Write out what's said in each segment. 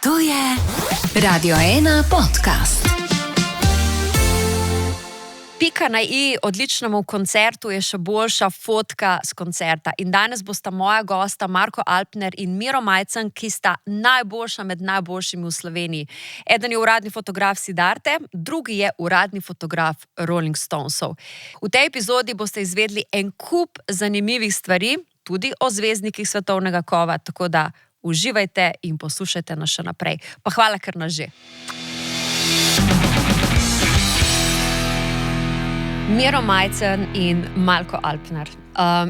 To je Radio 1 podcast. Pika na i odličnemu koncertu je še boljša fotka z koncerta. In danes bosta moja gosta Marko Alpner in Miro Majcen, ki sta najboljša med najboljšimi v Sloveniji. Eden je uradni fotograf Siddharte, drugi je uradni fotograf Rolling Stonesov. V tej epizodi boste izvedli en kup zanimivih stvari, tudi o zvezdnikih svetovnega kova, tako da uživajte in poslušajte nas še naprej. Pa hvala, ker nas že. Miro Majcen in Marko Alpner.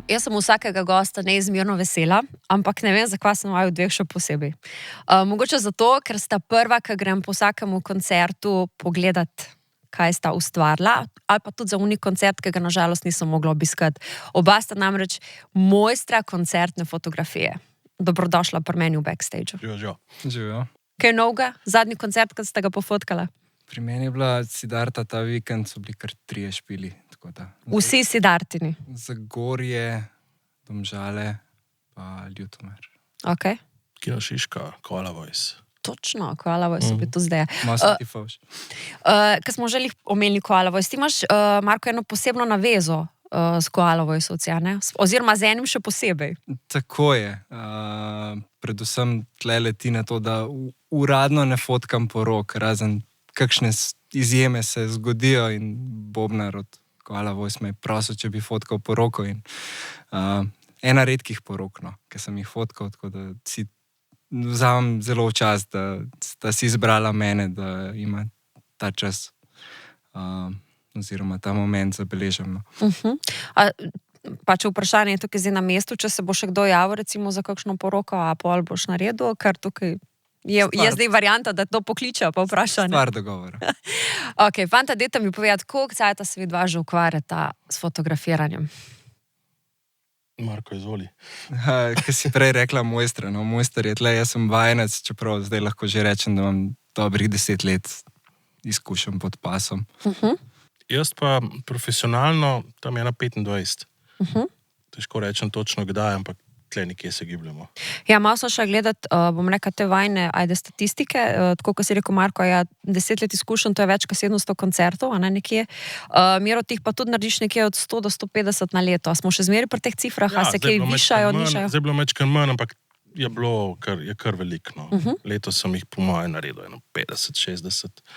Jaz sem vsakega gosta neizmerno vesela, ampak ne vem, zakaj sem vaju dveh še posebej. Mogoče zato, ker sta prva, ki grem po vsakemu koncertu pogledat, kaj sta ustvarila, ali pa tudi za unik koncert, ki ga nažalost nisem mogla obiskati. Oba sta namreč mojstra koncertne fotografije. Dobrodošla pri meni v backstageu. Živijo. Kaj novega? Zadnji koncert, kad ste ga pofotkala? Pri meni je bila Siddharta ta vikend, so bili kar 3 špili. Tako da. Vsi Siddhartini? Zagorje, Domžale pa Ljutomer. Ok. Kino Šiška, Koala Voice. Točno, Koala Voice bi to zdaj. Masno ti favš. Ko smo želi omenili Koala Voice, ti imaš, Marko, eno posebno navezo s Koala Voice-ovci, ne? Oziroma z enim še posebej. Tako je. Predvsem tle leti na to, da uradno ne fotkam porok, razen kakšne izjeme se zgodijo in Bobnar od Koala Voice me je prosil, če bi fotkal poroko in ena redkih porok, no, ki sem jih fotkal, tako da si vzamem zelo čas, da si izbrala mene, da ima ta čas oziroma ta moment zabeležen. Pač vprašanje je tukaj zdaj na mestu, če se bo še kdo javil recimo za kakšno poroko, a pol boš naredil, ker tukaj je zdaj varianta, da to pokličejo, pa vprašanje. Stvar dogovora. Ok, fanta, dajte mi povedati, koliko cajta se vidva že ukvarjata s fotografiranjem? Marko, izvoli. Kaj si prej rekla mojstra, no, mojster je tle, jaz sem vajenec, čeprav zdaj lahko že rečem, da imam dobrih 10 let izkušen pod pasom. Jaz pa profesionalno tam je na 25. Težko rečem točno kdaj, ampak tle nekje se gibljamo. Ja, malo sem še gledati, bom rekla, te vajne statistike, tako kot si rekel Marko, 10 let izkušen, to je več kot 700 koncertov, a ne nekje. Miro, tih pa tudi narediš nekje od 100 do 150 na leto. A smo še zmeri pri teh cifrah, a se kaj višajo, nižajo? Zdaj je bilo mečkaj manj, ampak je bilo kar veliko. Letos sem jih po moje naredil 50, 60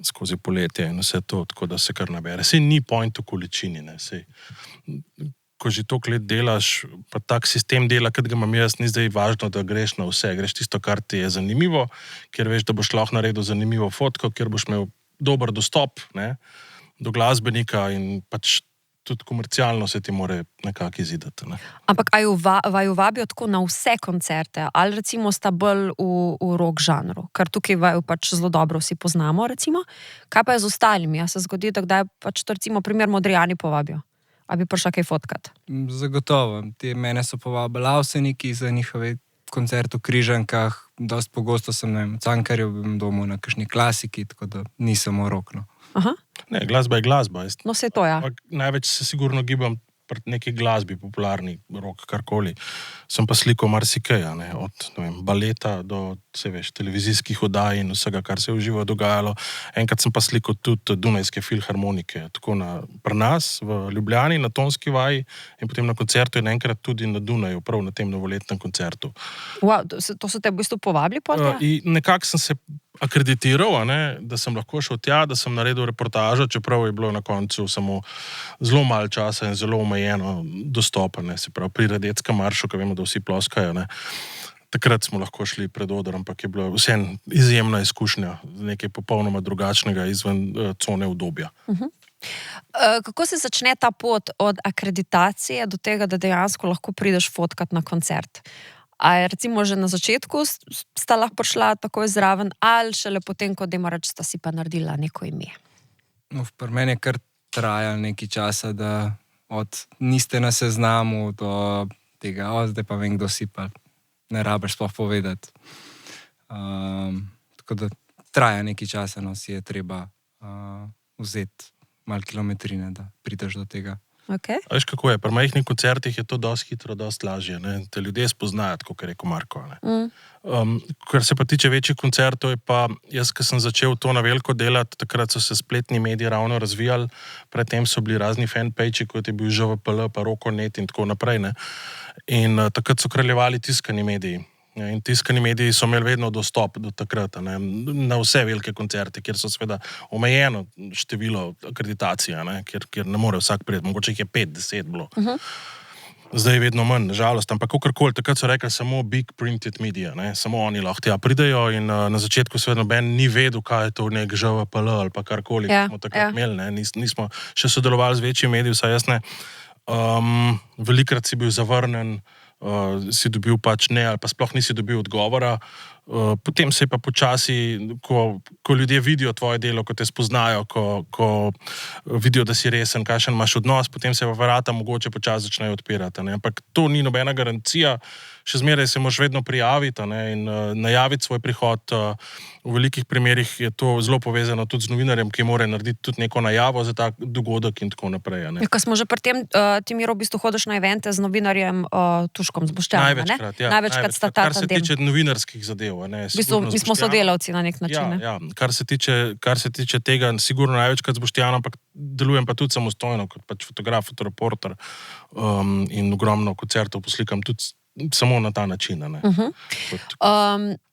skozi poletje in vse to, tako da se kar nabere. Sej ni point v količini, ne, sej. Ko že toliko let delaš, pa tak sistem dela, kad ga imam jaz, ni zdaj važno, da greš na vse. Greš tisto, kar ti je zanimivo, ker veš, da boš lahko naredil zanimivo fotko, ker boš imel dober dostop, ne, do glasbenika in pač tudi komercialno se ti more nekako izidati. Ne. Ampak vaju vabijo tako na vse koncerte, ali recimo sta bolj v rock žanru, ker tukaj vaju pač zelo dobro vsi poznamo, recimo. Kaj pa je z ostalimi? Ja se zgodi, da kdaj pač to recimo primer Modrijani povabijo? A bi prišla kaj fotkat? Zagotovo. Mene so povabili Avseniki za njihove koncert v Križankah. Dost pogosto sem v Cankarjevem domu na kakšni klasiki, tako da ni samo rock, no. Aha. Ne, glasba je glasba. No, se to, ja. Največ se sigurno gibam pri neki glasbi, popularni, rock, karkoli. Sem pa slikal marsikeja, ne, od ne vem, baleta do, se veš, televizijskih oddaj in vsega, kar se je v živo dogajalo. Enkrat sem pa slikal tudi Dunajske filharmonike, tako pri nas, v Ljubljani, na Tonski vaji in potem na koncertu in enkrat tudi na Dunaju, prav na tem novoletnem koncertu. Wow, to so te v bistvu povabili potem? In nekako sem se akreditiral, ne, da sem lahko šel tja, da sem naredil reportažo, čeprav je bilo na koncu samo zelo malo časa in zelo omejeno dostopa, ne, se pravi pri Radetskem maršu, ko vemo, da vsi ploskajo, ne. Takrat smo lahko šli pred oder, ampak je bila vseeno izjemna izkušnja, nekaj popolnoma drugačnega izven cone udobja. Kako se začne ta pot od akreditacije do tega, da dejansko lahko prideš fotkat na koncert? A je recimo že na začetku sta lahko prišla takoj zraven, ali šele potem, ko dajmo reči, sta si pa naredila neko ime? No, pri meni je kar trajalo nekaj časa, da od niste na seznamu do tega, zdaj pa vem, kdo si, pa ne rabiš sploh povedati. Tako da traja nekaj časa, no, si je treba vzeti malo kilometrine, da prideš do tega. Okay. A veš, kako je, pri majhnih koncertih je to dosti hitro, dosti lažje, ne? Te ljudje spoznajo, kot je rekel Marko. Kar se pa tiče večjih koncertov, je pa jaz, ko sem začel to na veliko delati, takrat so se spletni mediji ravno razvijali, predtem so bili razni fanpage, kot je bil ŽVPL, pa Rokonet in tako naprej. Ne? In takrat so kraljevali tiskani mediji. In tiskani mediji so imeli vedno dostop do takrat, ne, na vse velike koncerte, kjer so seveda omejeno število akreditacij, kjer ne more vsak priti, mogoče jih je 5-10 bilo. Zdaj je vedno manj, nažalost, ampak kakorkoli, takrat so rekli samo big printed media, ne, samo oni lahko tja pridejo in na začetku seveda noben ni vedel, kaj je to nek ŽVPL ali pa karkoli, ki smo takrat imeli, ne, nismo še sodelovali z večjim medijem, vsaj jaz ne. Velikrat si bil zavrnen, si dobil pač ne, ali pa sploh nisi dobil odgovora. Potem se je pa počasi, ko ljudje vidijo tvoje delo, ko te spoznajo, ko vidijo, da si resen, kakšen imaš odnos, potem se pa vrata mogoče počasi začnejo odpirati. Ne? Ampak to ni nobena garancija, še zmeraj se moraš vedno prijaviti, ne? In najaviti svoj prihod. V velikih primerih je to zelo povezano tudi z novinarjem, ki mora narediti tudi neko najavo za tak dogodek in tako naprej. Ne? Ko smo že pri tem, ti Miro, v bistvu hodiš na evente z novinarjem Tuškom, z Boštjanom, največkrat, ja, največkrat sta ta kar se tiče novinarskih zadev. Ne, v bistvu, mi smo sodelavci na nek način. Ja, kar se tiče tega, sigurno največkrat z Boštjanom, ampak delujem pa tudi samostojno, kot pač fotograf, fotoreporter in ogromno koncertov poslikam tudi samo na ta način.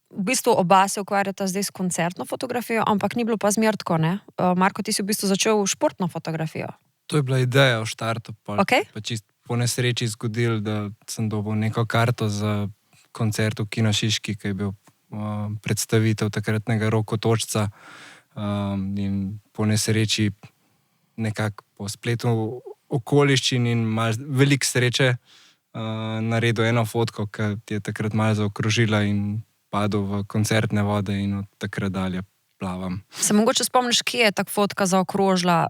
V bistvu oba se ukvarjata zdaj s koncertno fotografijo, ampak ni bilo pa zmer tako, ne? Marko, ti si v bistvu začel športno fotografijo. To je bila ideja v štartu, pa čisto po nesreči zgodil, da sem dobil neko karto za koncert v Kino Šiški, ki je bil predstavitev takratnega Roko Točca, in po nesreči nekako po spletu okoliščin in veliko sreče naredil eno fotko, ki je takrat malo zaokrožila in padel v koncertne vode in od takrat dalje plavam. Se mogoče spomniš, kje je tak fotka zaokrožila,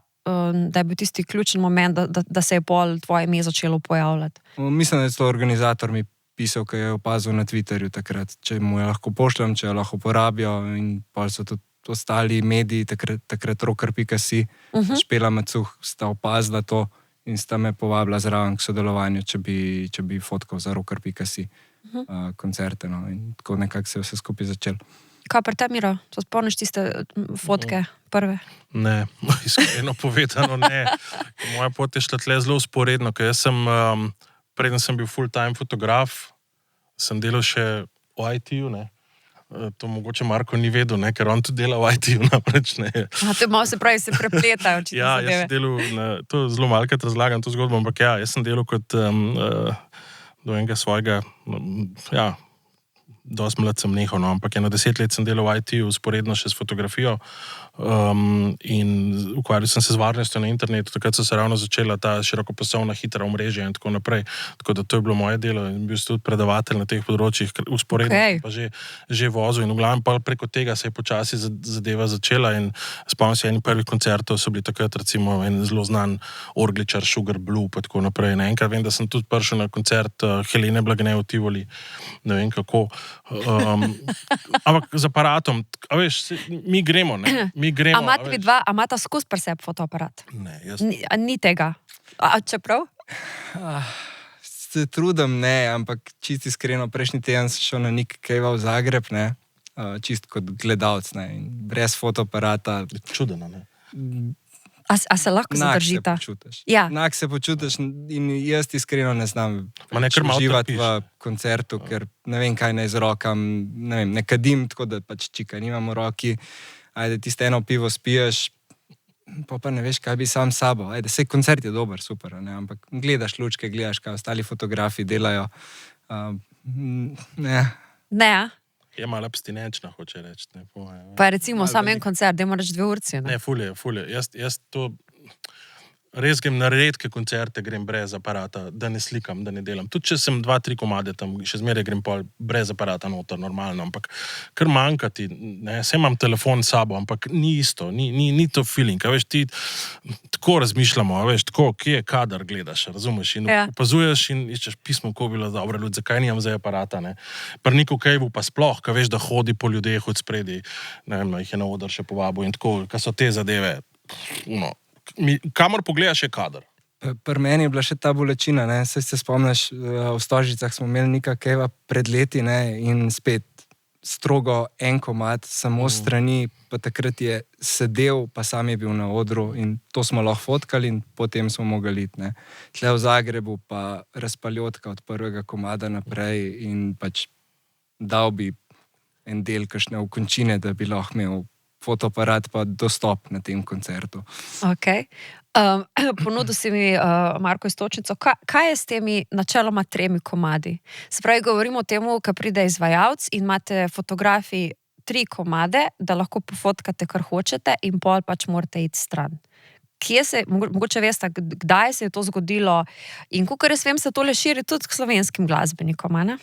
da je bil tisti ključen moment, da se je pol tvoje ime začelo pojavljati? Mislim, da je to organizator mi pisal, ki je opazil na Twitterju takrat, če mu je lahko pošljem, če jo lahko uporabijo, in pol so tudi ostali mediji, takrat rocker.si, Špela Macuh, sta opazila to in sta me povabila zraven k sodelovanju, če bi fotkal za rocker.si koncerte, no, in tako nekako se je vse skupaj začelo. Kaj pa te, Miro? To spomniš tiste fotke prve? Ne, iskreno povedano ne. Moja pot je šla tle zelo usporedno, ker jaz sem, preden sem bil full-time fotograf, sem delal še v IT-ju, ne. To mogoče Marko ni vedel, ne, ker on tudi dela v IT-ju, namreč ne. To malo se pravi, se prepletajo očitno ja, zadeve. Jaz sem delal, to zelo malkrat razlagam to zgodbo, ampak ja, jaz sem delal kot do enega svojega, dosti mlad sem nehal, no, ampak 10 let sem delal v IT-ju, usporedno še s fotografijo, in ukvarjal sem se z varnostjo na internetu, takrat so se ravno začela ta širokopasovna hitra omrežja in tako naprej, tako da to je bilo moje delo in bil sem tudi predavatelj na teh področjih, usporedno pa že vozil in v glavnem pa preko tega se je počasi zadeva začela in spomnim se enih prvih koncertov so bili takrat recimo en zelo znan orgličar Sugar Blue pa tako naprej. Enkrat vem, da sem tudi prišel na koncert Helene Blagne v Tivoli, ne vem kako, ampak z aparatom, a veš, mi gremo, ne? A imate vi dva, a imata skozi pri sebi fotoaparat? Ne, jaz... Ni tega? A čeprav? Se trudim, ne, ampak čisto iskreno, prejšnji teden sem šel na Nik Cave v Zagreb, ne, čisto kot gledalec, ne, in brez fotoaparata. Čudeno, ne? A se lahko zadržita? Nak se počutiš. Ja. Nak se počutiš in jaz iskreno ne znam uživati v koncertu, ker ne vem, kaj naj z rokam, ne vem, ne kadim, tako da pač čika nimam v roki. Ajde, tiste eno pivo spiješ, pa ne veš, kaj bi sam sabo. Ajde, sej koncert je dober, super, ne? Ampak gledaš lučke, gledaš, kaj ostali fotografi delajo. Ne. Ne, a? Je malo abstinenčna, hoče reči. Ne, pa recimo sam en koncert, dajmo reči 2 urci, ne? Ne, ful je. Jaz to... Res grem na redke koncerte, grem brez aparata, da ne slikam, da ne delam. Tudi če sem 2-3 komade tam, še zmeraj grem pol brez aparata noter, normalno, ampak kar manjkati, ne, saj imam telefon s sabo, ampak ni isto, ni to feeling, a veš, ti tako razmišljamo, a veš, tako, kje je kadar gledaš, razumeš, in opazuješ in iščeš pismo, ko bi bilo dobro, ljud, zakaj nimam zdaj aparata, ne. Pri Niku Caveu pa sploh, ka veš, da hodi po ljudeh od spredi, ne vem, jih je na oder še povabil in tako, ka so te zadeve, kamor pogledaš je kadar. Pri meni je bila še ta bolečina, ne? Saj se spomniš, v Stožicah smo imeli Nika Cavea pred leti, ne? In spet strogo en komad, samo strani, pa takrat je sedel, pa sam je bil na odru in to smo lahko fotkali in potem smo mogli iti, ne. Tle v Zagrebu pa razpaljotka od prvega komada naprej in pač dal bi en del kakšne ukončine, da bi lahko imel fotoaparat pa dostop na tem koncertu. Okay. Ponudil si mi, Marko, iztočnico. Kaj je s temi načeloma 3 komadi? Se pravi, govorimo o temu, ko pride izvajalec in imate fotografi 3 komade, da lahko pofotkate, kar hočete in pol pač morate iti stran. Kje se, mogoče veste, kdaj se je to zgodilo in kakor jaz vem, se tole širi tudi k slovenskim glasbenikom, a ne?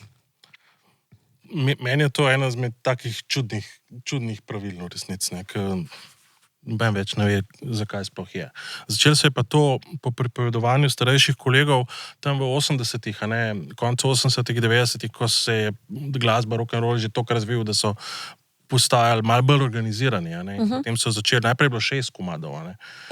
Meni je to ena izmed takih čudnih pravil v resnici, ker noben več ne ve, zakaj sploh je. Začelo se je pa to po pripovedovanju starejših kolegov tam v 80-ih, koncu 80-ih, 90-ih, ko se je glasba rock'n'roll že toliko razvil, da so postajali malo bolj organizirani. Potem so začeli, najprej je bilo 6 komadov.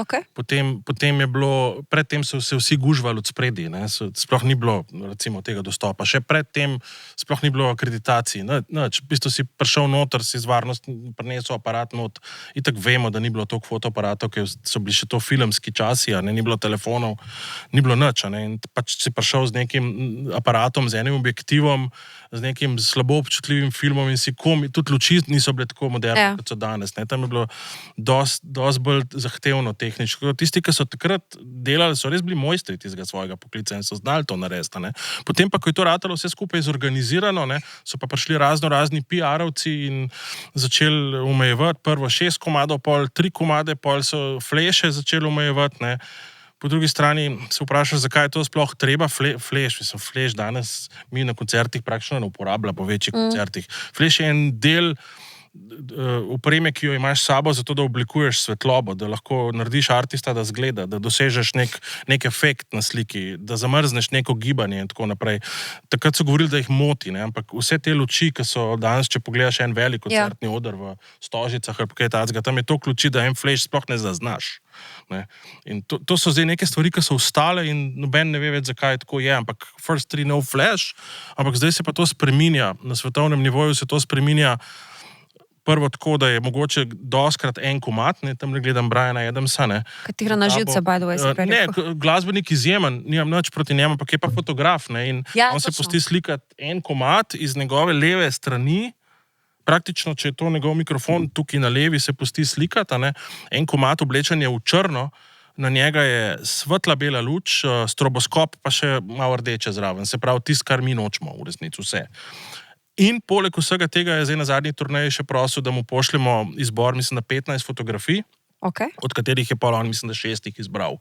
Okay. Potem je bilo, predtem so se vsi gužvali od spredi, sploh ni bilo recimo tega dostopa. Še predtem sploh ni bilo akreditacij. V bistvu si prišel noter, si z varnost prinesel aparat not. Itak vemo, da ni bilo toliko fotoaparatov, ker so bili še to filmski časi, ni bilo telefonov, ni bilo nič. In pač si prišel z nekim aparatom, z enim objektivom, z nekim slabo občutljivim filmom in si tudi luči niso bile tako moderne, kot so danes. Tam je bilo dosti bolj zahtevno tehnično. Tisti, ki so takrat delali, so res bili mojstri tistega svojega poklica in so znali to narediti. Potem pa, ko je to ratalo vse skupaj zorganizirano, so pa prišli razni PR-ovci in začeli omejevati prvo 6 komadov, pol 3 komade, pol so fleše začeli omejevati. Po drugi strani se vprašaš, zakaj je to sploh treba. Fleš danes mi na koncertih praktično ne uporablja po večjih koncertih. Fleš je en del opreme, ki jo imaš s sabo, zato da oblikuješ svetlobo, da lahko narediš artista, da zgleda, da dosežeš nek efekt na sliki, da zamrzneš neko gibanje in tako naprej. Takrat so govorili, da jih moti, ampak vse te luči, ki so danes, če pogledaš en velik koncertni oder v Stožicah ali kaj takega, tam je toliko luči, da en fleš sploh ne zaznaš. In to so zdaj neke stvari, ki so ostale in noben ne ve več, zakaj tako je, ampak first 3 no flash, ampak zdaj se pa to spreminja, na svetovnem nivoju se to spreminja prvo tako, da je mogoče doskrat en komad, tam ne gledam Briana Adamsa. Katera na živce, by the way, se prej rekel. Ne, glasbenik izjemen, nimam nič proti njemu, ampak je pa fotograf, in on se pusti slikati en komad iz njegove leve strani, praktično, če je to njegov mikrofon, tukaj na levi se pusti slikati, en komad oblečen je v črno, na njega je svetla bela luč, stroboskop pa še malo rdeče zraven, se pravi tisto, kar mi nočemo v resnici vse. In poleg vsega tega je zdaj na zadnji turneji še prosil, da mu pošljemo izbor, mislim, na 15 fotografij, od katerih je pa on, mislim, da 6 izbral.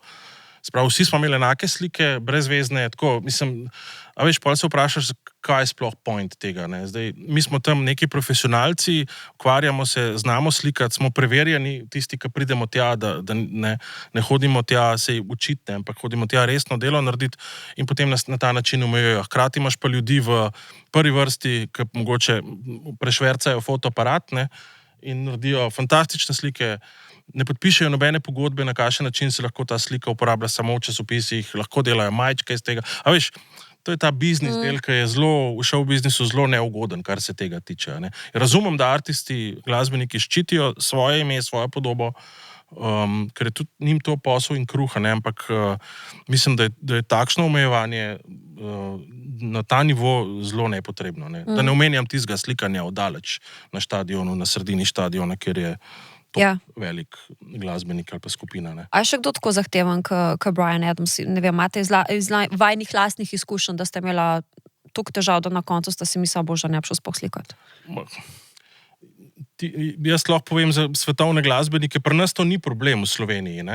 Sprav, vsi smo imeli enake slike, brezvezne, tako, mislim, a veš, pol se vprašaš, kaj je sploh point tega, Zdaj, mi smo tam neki profesionalci, ukvarjamo se, znamo slikati, smo preverjeni, tisti, ki pridemo tja, da ne hodimo tja se učiti, ampak hodimo tja resno delo narediti in potem nas na ta način omejujejo. Hkrati imaš pa ljudi v prvi vrsti, ki mogoče prešvercajo fotoaparat, in naredijo fantastične slike, ne podpišejo nobene pogodbe, na kakšen način se lahko ta slika uporablja samo v časopisih, lahko delajo majčke iz tega. A veš, to je ta biznis del, ki je v show biznisu zelo neugoden, kar se tega tiče. Razumem, da artisti, glasbeniki ščitijo svoje ime, svojo podobo, ker je tudi njim to posel in kruh, ampak mislim, da je takšno omejevanje na ta nivo zelo nepotrebno. Da ne omenjam tistega slikanja oddaleč na štadionu, na sredini štadiona, kjer je velik glasbenik ali pa skupina. A je še kdo tako zahteven, kot Brian Adams? Ne vem, imate iz vajnih lastnih izkušenj, da ste imela toliko težav, da na koncu ste si mislila, bože, ne bi šel sploh slikati? Jaz lahko povem za svetovne glasbenike, pri nas to ni problem v Sloveniji.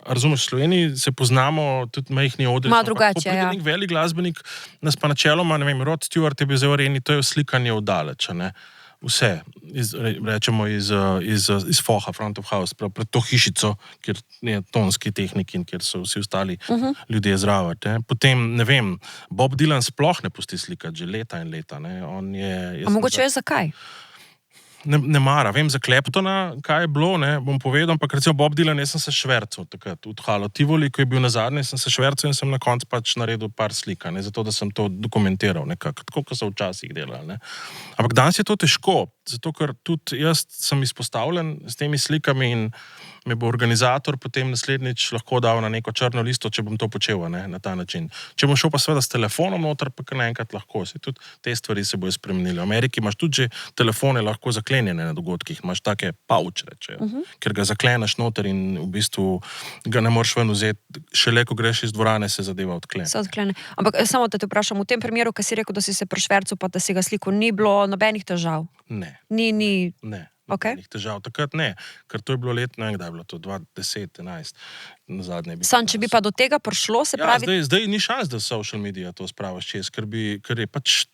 Razumeš, v Sloveniji se poznamo, tudi majhni odri. Malo drugače, nek velik glasbenik, nas pa načeloma, ne vem, Rod Stewart je bil zelo reni, to je slikanje oddaleč, Vse, rečemo iz foha, front of house, pred to hišico, kjer je tonski tehnik in kjer so vsi ostali ljudje zraven. Potem, ne vem, Bob Dylan sploh ne pusti slikati že leta in leta. A mogoče je zakaj? ne mara. Vem za Claptona, kaj je bilo, ne, bom povedal, ampak recimo Bob Dylan, jaz sem se švercal takrat v Halo Tivoli, ko je bil nazadnje, sem se švercal in sem na koncu pač naredil par slika, ne, zato da sem to dokumentiral nekako, tako kot so včasih delali. Ne. Ampak danes je to težko, zato ker tudi jaz sem izpostavljen s temi slikami in me bo organizator potem naslednjič lahko dal na neko črno listo, če bom to počel, ne, na ta način. Če bom šel pa seveda s telefonom noter, pa kar naenkrat lahko. Se tudi te stvari se bojo spremenile. V Ameriki imaš tudi že telefone lahko zaklenjene na dogodkih, imaš take pouch, rečejo, ker ga zakleneš noter in v bistvu ga ne moreš ven vzeti. Šele, ko greš iz dvorane, se zadeva odklene. Se odklene. Ampak samo da te vprašam, v tem primeru, ko si rekel, da si se prešvercal, pa da si ga slikal, ni bilo nobenih težav? Ne. Ni. Ne. Okay. Težav. Takrat ne, ker to je bilo let, ne vem, kdaj je bilo to, 2010, 11, nazadnje. Sam, če bi pa do tega prišlo, se pravi... Zdaj ni šans, da social media to spravaš čez, ker je pač,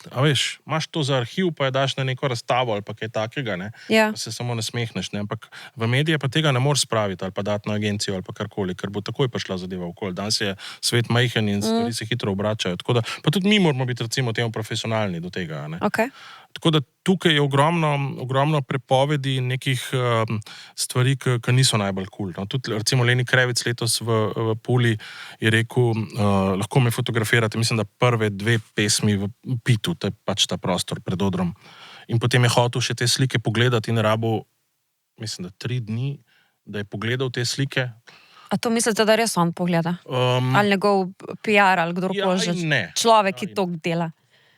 a veš, imaš to za arhiv, pa je daš na neko razstavo ali pa kaj takega, ne, Ja. pa se samo nasmehneš, ne, ampak v medije pa tega ne moreš spraviti ali pa dati na agencijo ali pa karkoli, ker bo takoj prišla zadeva okoli. Danes je svet majhen in stvari se hitro obračajo, tako da, pa tudi mi moramo biti recimo temu profesionalni do tega, ne. Okay. Tako da tukaj je ogromno prepovedi nekih stvari, ki niso najbolj kul. No. Tudi recimo Leni Krevic letos v Puli je rekel, lahko me fotografirate, mislim, da prve 2 pesmi v Pitu, to je pač ta prostor pred odrom. In potem je hotel še te slike pogledati in rabo, mislim, da 3 dni, da je pogledal te slike. A to mislite, da res on pogleda? Ali njegov PR ali kdorkoli že? Ne. Človek, ki to dela.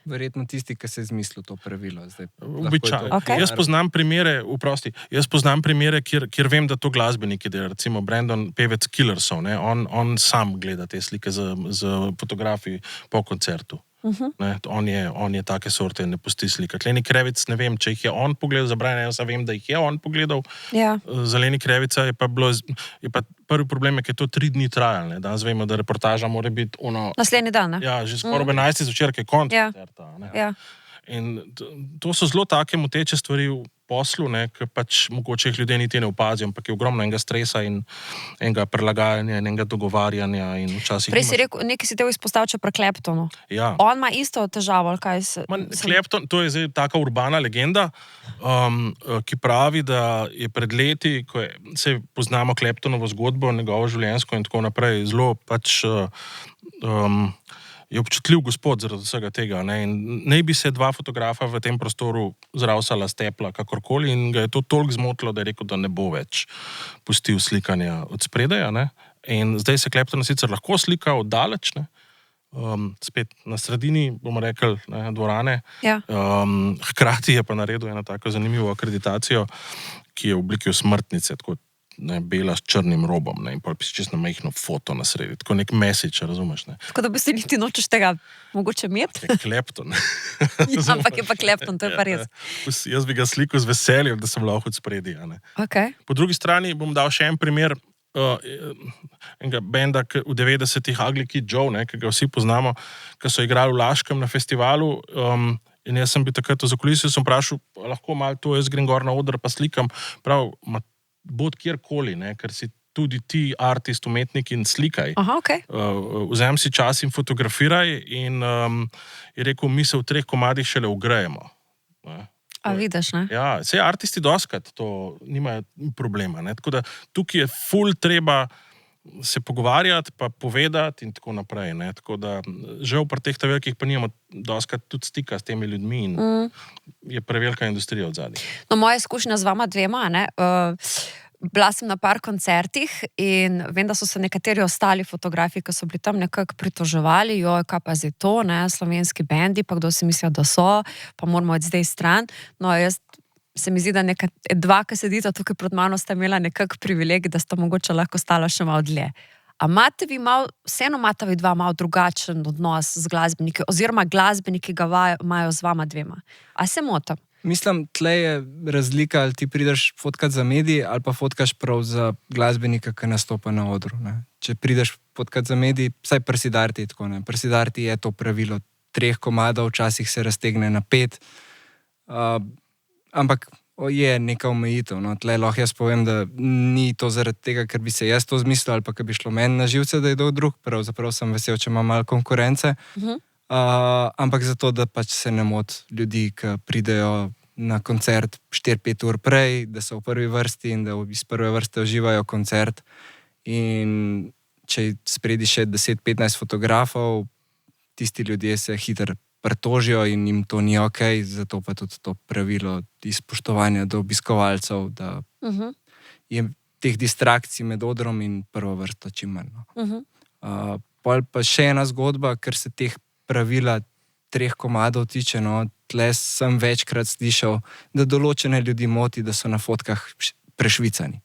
Verjetno tisti, ki se je izmislil to pravilo. Običajno. Okay. Jaz poznam primere, kjer vem, da to glasbeniki delajo. Recimo Brandon, pevec Killersov, ne? On sam gleda te slike z fotografi po koncertu. Ne, on je take sorte, ne pusti slikati. Leni Krevic, ne vem, če jih je on pogledal, za Brian Adamsa vem, da jih je on pogledal. Ja. Za Leni Krevica je pa prvi problem, je to 3 dni trajalo. Danes vemo, da reportaža mora biti Naslednji dan, ne? Ja, že skoraj 11 zvečer, ki je konec koncerta. Ja. In to so zelo take moteče stvari v poslu, ki pač mogoče jih ljudje niti ne opazijo, ampak je ogromno enega stresa in enega prilagajanja in enega dogovarjanja in včasih... Prej si rekel, nekaj si te izpostavil pri Claptonu. Ja. On ima isto težavo, ali kaj se... Clapton, to je zdaj taka urbana legenda, ki pravi, da je pred leti, ko se poznamo Claptonovo zgodbo, njegovo življenjsko in tako naprej, zelo pač... je občutljiv gospod zaradi vsega tega. Ne? In naj bi se 2 fotografa v tem prostoru zravsala stepla, kakorkoli, in ga je to toliko zmotilo, da je rekel, da ne bo več pustil slikanja od spredaja. Ne? In zdaj se Clapton sicer lahko slika od daleč, ne? Spet na sredini, bomo rekli, dvorane. Ja. Hkrati je pa naredil eno tako zanimivo akreditacijo, ki je v obliki smrtnice, tako bela s črnim robom, ne, in pa bi si čisto majhno foto na sredi, tako nek message, razumeš, ne. Tako da bi si niti nočeš tega mogoče imeti. Je Clapton. Ampak je pa Clapton, to je pa res. Jaz bi ga slikal z veseljem, da sem lahko od spredi, ne. Okay. Po drugi strani bom dal še en primer enega benda v 90-ih, Ugly Kid Joe, ne, ki ga vsi poznamo, ki so igrali v Laškem na festivalu, in jaz sem bil takrat v zakulisju, sem vprašal, lahko malo to, jaz grem gor na oder pa slikam, prav, bod kjerkoli, ne, ker si tudi ti artist, umetnik in slikaj. Aha, okay. Vzem si čas in fotografiraj in je rekel, mi se v 3 komadih šele ugrajemo. A vidiš, ne? Ja, vse artisti doskrat to nimajo problema, ne, tako da tukaj je ful treba se pogovarjati, pa povedati in tako naprej, ne, tako da žal pri teh velikih pa nimamo doskrat tudi stika s temi ljudmi in je prevelika industrija od zadnjih. No, moja izkušnja z vama dvema, ne, bila sem na par koncertih in vem, da so se nekateri ostali fotografi, ki so bili tam nekako pritoževali, joj, kaj pa zdaj to, ne, slovenski bendi, pa kdo si mislijo, da so, pa moramo iti zdaj stran. No, jaz se mi zdi, da 2, ki sedita tukaj pred mano, sta imela nekak privilegij, da sta mogoče lahko stala še malo dlje. A vseeno imate vi 2 malo drugačen odnos z glasbeniki, oziroma glasbeniki ga imajo z vama dvema? A se motim? Mislim, tle je razlika, ali ti prideš fotkat za medij, ali pa fotkaš prav za glasbenika, ki nastopa na odru. Ne? Če prideš fotkat za medij, vsaj pri Siddharti tako, ne? Pri Siddharti je to pravilo 3 komadov, včasih se raztegne na 5. Ampak je neka omejitev. No. Tle lahko jaz povem, da ni to zaradi tega, ker bi se jaz to zmislil, ali pa ker bi šlo meni na živce, da je dol drug. Pravzaprav sem vesel, če imam malo konkurence. Ampak zato, da pač se ne moti ljudi, ki pridejo na koncert 4-5 ur prej, da so v prvi vrsti in da iz prve vrste uživajo koncert. In če spredi še 10-15 fotografov, tisti ljudje se hitro pretožijo in jim to ni ok, zato pa tudi to pravilo iz spoštovanja do obiskovalcev, da je teh distrakcij med odrom in prvo vrsto čim manj. Pol pa še ena zgodba, ker se teh pravila 3 komadov tiče, no, tle sem večkrat slišal, da določene ljudi moti, da so na fotkah prešvicani.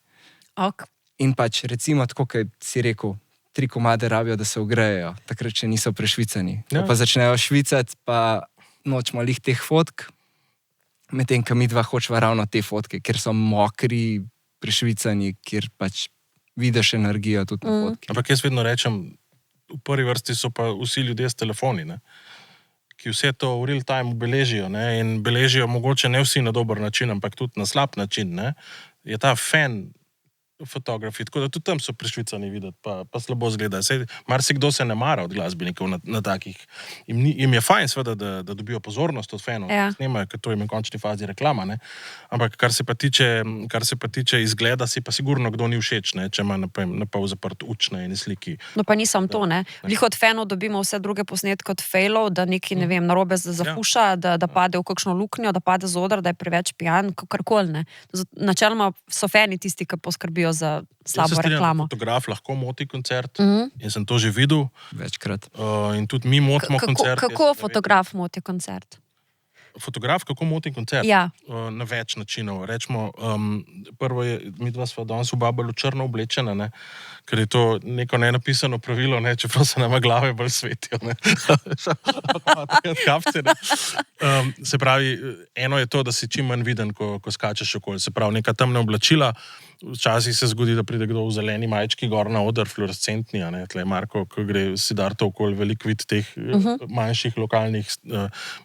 Ok. In pač recimo tako, kot si rekel, 3 komade rabijo, da se ogrejejo, takrat še niso prešvicani. Ja. Pa začnejo švicati, pa nočemo lih teh fotk, medtem ko mi dva hočeva ravno te fotke, ker so mokri, prešvicani, kjer pač vidiš energijo tudi na fotki. Ampak jaz vedno rečem, v prvi vrsti so pa vsi ljudje s telefoni, ne? Ki vse to v real time beležijo, ne? In beležijo mogoče ne vsi na dober način, ampak tudi na slab način, ne? Je ta fan fotografi, tako da tudi tam so prešvicani videti, pa slabo zgleda. Marsikdo se ne mara od glasbenikov na takih. Jim je fajn seveda, da dobijo pozornost od fanov, Ja. snemajo, ker to jim je v končni fazi reklama, ne? Ampak kar se pa tiče izgleda, si pa sigurno kdo ni všeč, ne? Če ima na pol zaprt uč na eni sliki. No pa nisem to, ne. Lih od fanov dobimo vse druge posnetke od failov, da neki, ne vem, narobe zafuša, da pade v kakšno luknjo, da pade z odra, da je preveč pijan, karkoli, ne. Načeloma so fani tisti, ki poskrbijo za slabo reklamo. Fotograf lahko moti koncert, in sem to že videl. Večkrat. In tudi mi motimo koncert. Kako fotograf moti koncert? Fotograf, kako moti koncert? Ja. Na več načinov. Rečemo, prvo je, mi dva sva danes v Babelu črno oblečena, ne? Ker je to neko nenapisano pravilo, ne? Čeprav se nama glave bolj svetijo. Ne? Kapce, ne? Se pravi, eno je to, da si čim manj viden, ko skačeš okoli. Se pravi, neka temna oblačila. Včasih se zgodi, da pride kdo v zeleni majčki gor na oder, fluorescentni, a ne, tle Marko, ko gre Siddharta okoli, veliko vid teh manjših lokalnih,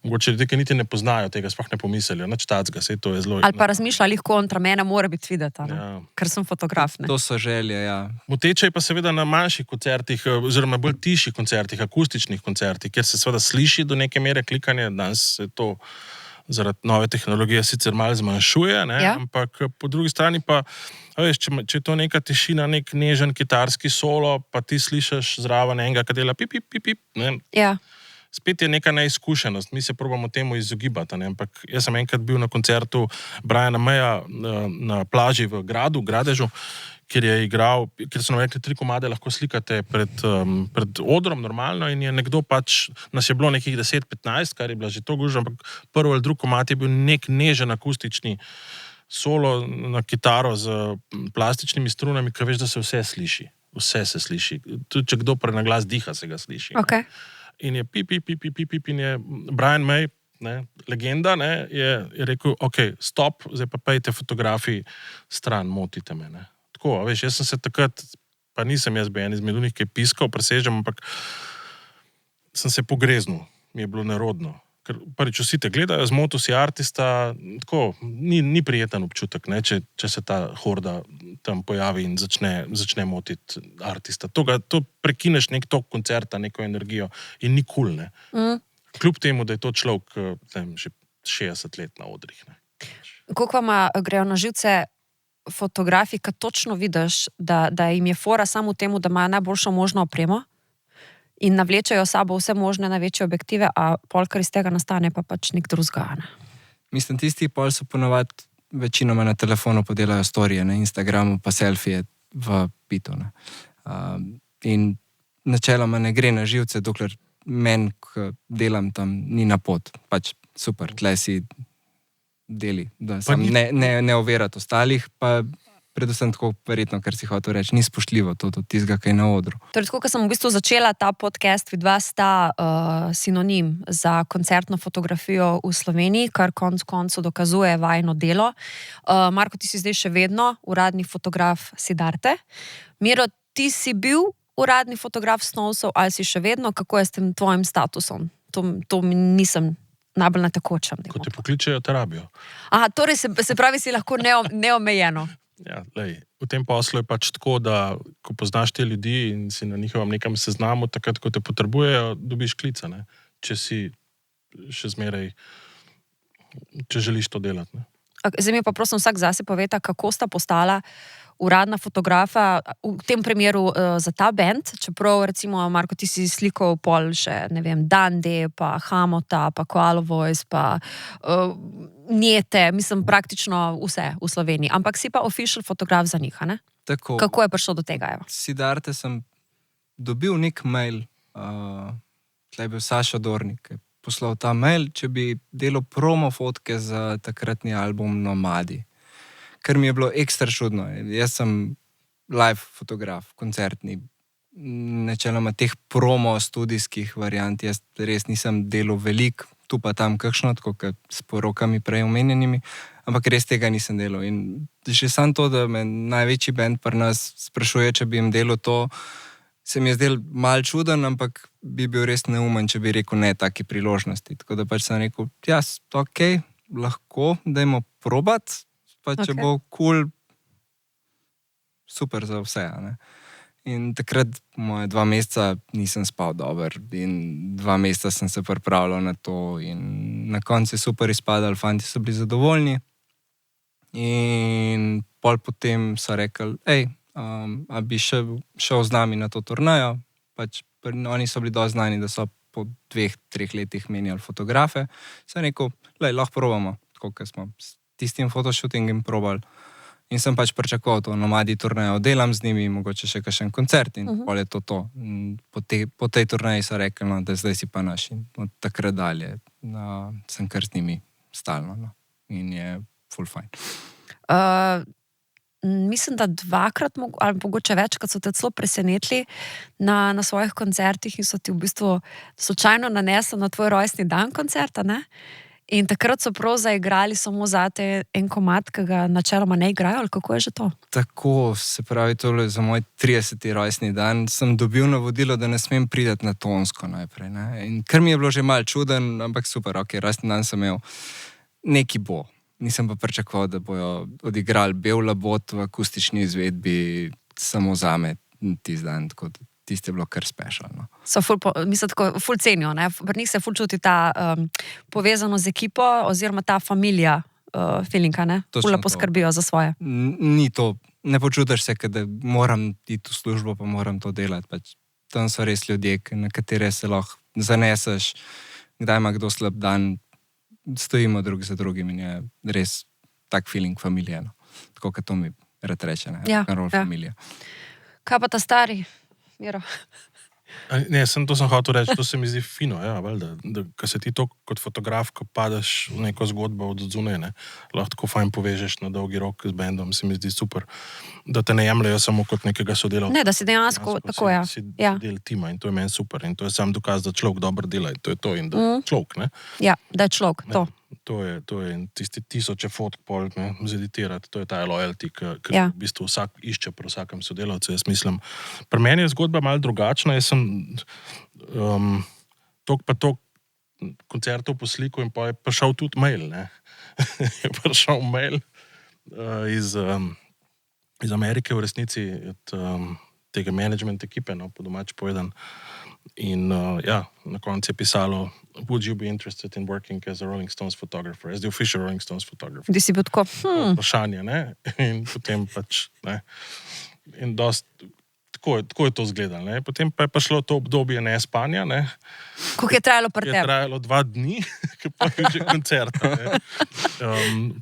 mogoče ljudje, ki niti ne poznajo tega, sploh ne pomislijo, nič tacga, saj to je zelo... Ali pa razmišljali kontra, mene mora biti videti, ne? Ja. Ker sem fotograf, ne? To so želje, ja. Moteče je pa seveda na manjših koncertih, oziroma bolj tišjih koncertih, akustičnih koncertih, kjer se seveda sliši do neke mere klikanje, danes se to zaradi nove tehnologije sicer malo zmanjšuje, ne? Ja. Ampak po drugi strani pa, veš, če je to neka tišina, nek nežen kitarski solo, pa ti slišiš zraven enega, ki dela pip, pip, pip, pip, ne? Ja. Spet je neka neizkušenost, mi se probamo temu izogibati, ne? Ampak jaz sem enkrat bil na koncertu Briana Maya na plaži v Gradežu, kjer je igral, kjer so nam rekli, 3 komade lahko slikate pred odrom normalno in je nekdo pač, nas je bilo nekih 10-15, kar je bila že to guža, ampak prvi ali drugi komad je bil nek nežen akustični solo na kitaro z plastičnimi strunami, ker veš, da se vse sliši. Vse se sliši. Tudi če kdo prenaglas diha, se ga sliši. Ok. In je pip, pip, pip, pip, pip, pip, in je Brian May, ne, legenda, ne, je rekel, ok, stop, zdaj pa pejte fotografi stran, motite me, ne. Tako, veš, jaz sem se takrat, pa nisem jaz bil en izmed unih, ki je piskal, presežem, ampak sem se pogreznil, mi je bilo nerodno. Ker prvič vsi te gledajo, zmotil si artista, tako, ni prijeten občutek, ne, če se ta horda tam pojavi in začne motiti artista. To prekineš nek tok koncerta, neko energijo in ni cool, ne. Kljub temu, da je to človek, že 60 let na odrih, ne. Koliko vam grejo na živce fotografi, ki točno vidiš, da jim je fora samo v temu, da imajo najboljšo možno opremo in navlečajo sabo vse možne največje objektive, a pol, kar iz tega nastane, pa pač nek drugega, ne? Mislim, tisti pol so ponovadi večinoma na telefonu podelajo storije, na Instagramu pa selfije v pitu, ne. In načeloma ne gre na živce, dokler meni, ko delam tam, ni na pot. Pač super, tle si deli, da sam ne overati ostalih, pa predvsem tako verjetno, kar si hotel reči, ni spoštljivo to do tistega, kaj je na odru. Torej, tako, ko sem v bistvu začela ta podcast, vidva sta sinonim za koncertno fotografijo v Sloveniji, kar konec koncev dokazuje vajino delo. Marko, ti si zdaj še vedno uradni fotograf Siddharte. Miro, ti si bil uradni fotograf Snovsov, ali si še vedno, kako je s tem tvojim statusom? To mi nisem najbolj na tekočem. Ko te pokličejo, te rabijo. Aha, torej se pravi, si lahko neomejeno. Ja, lej, v tem poslu je pač tako, da ko poznaš te ljudi in si na njihovem nekem seznamu, takrat, ko te potrebujejo, dobiš klica, ne. Če si še zmeraj če želiš to delati. Ne? Zdaj mi pa prosim vsak zase poveta, kako sta postala uradna fotografa, v tem primeru za ta band, čeprav recimo, Marko, ti si slikal pol še, ne vem, Dande, pa Hamota, pa Koala Voice, pa Njete, mislim praktično vse v Sloveniji, ampak si pa official fotograf za njih, ne? Tako, Kako je prišlo do tega, evo? Siddharte sem dobil nek mail, tle je bil Saša Dornik, ki je poslal ta mail, če bi delal promo fotke za takratni album Nomadi. Kar mi je bilo ekstra čudno. Jaz sem live fotograf, koncertni, načeloma teh promo studijskih variant, jaz res nisem delal veliko, tu pa tam kakšno, tako kot s porokami prej omenjenimi, ampak res tega nisem delal. In že samo to, da me največji band pri nas sprašuje, če bi jim delal to, se mi je zdel malo čuden, ampak bi bil res neumen, če bi rekel ne taki priložnosti. Tako da pač sem rekel, ja, ok, lahko, dajmo probat, pa če bo cool, super za vse. Ne? In takrat moje 2 meseca nisem spal dobro in 2 meseca sem se pripravljal na to in na koncu je super izpadalo, fanti so bili zadovoljni in pol potem so rekli, a bi šel z nami na to turnejo, pač oni so bili dosti znani, da so po 2-3 letih menjali fotografe, sem rekel, lahko probamo, tako kot smo tistim fotoshootingom probali. In sem pač pričakoval to Nomadi turnejo, delam z njimi, mogoče še kakšen koncert in pol je to. Po tej turneji so rekli, no, da zdaj si pa naš. In od takrat dalje sem kar z njimi stalno. No. In je full fine. Mislim, da 2-krat, ali mogoče večkrat so te celo presenetili na svojih koncertih in so ti v bistvu slučajno nanesli na tvoj rojstni dan koncerta, ne? In takrat so prav zaigrali samo zate en komad, ki ga načeloma ne igrajo, ali kako je že to? Tako, se pravi, tole za moj 30. rojstni dan sem dobil navodilo, da ne smem priti na Tonsko najprej. Ne? In kar mi je bilo že malo čuden, ampak super, ok, rojstni dan sem imel, neki bo. Nisem pa pričakoval, da bojo odigrali Bel labod v akustični izvedbi samo zame tisti dan, tako da tisti je bilo kar special. No. So mislim, tako ful cenijo, ne? Pri njih se ful čuti ta povezano z ekipo oziroma ta familija feelinga, ne? Ful lepo skrbijo za svoje. Ni to, ne počutiš se, da moram iti v službo, pa moram to delati. Pač, tam so res ljudje, na katere se lahko zaneseš, kdaj ima kdo slab dan, stojimo drug za drugim in je res tak feeling familije. No. Tako kot to mi rad reče, ne? Ja, familija. Kaj pa ta stari? Miro. Ne, to sem hotel reči, to se mi zdi fino, ja, da ko se ti to kot fotograf, ko padeš v neko zgodbo od zunaj, ne, lahko tako fajn povežeš na dolgi rok z bandom, se mi zdi super, da te ne jemljajo samo kot nekega sodelavca. Ne, da si dejansko tako, ja. Si del tima in to je meni super in to je sam dokaz, da človek dobro dela in to je to in da človek, ne. Ja, da je človek, to. To je in tisti 1000 fotk pol zeditirati, to je ta loyalty, ki v bistvu vsak išče pri vsakem sodelavcu. Jaz mislim, pri meni je zgodba malo drugačna, jaz sem toliko koncertov poslikal in pa je prišel tudi mail, ne. Je prišel mail iz Amerike v resnici, od tega management ekipe, no, po domač povedan. In na koncu je pisalo, would you be interested in working as a Rolling Stones photographer, as the official Rolling Stones photographer? Ti si bil tako, Vprašanje, ne? In potem pač, ne? In tako je to izgledalo, ne? Potem pa je prišlo to obdobje nespanja, ne? Koliko je trajalo pri tebi? Je trajalo 2 dni, ki pa je že koncert, ne?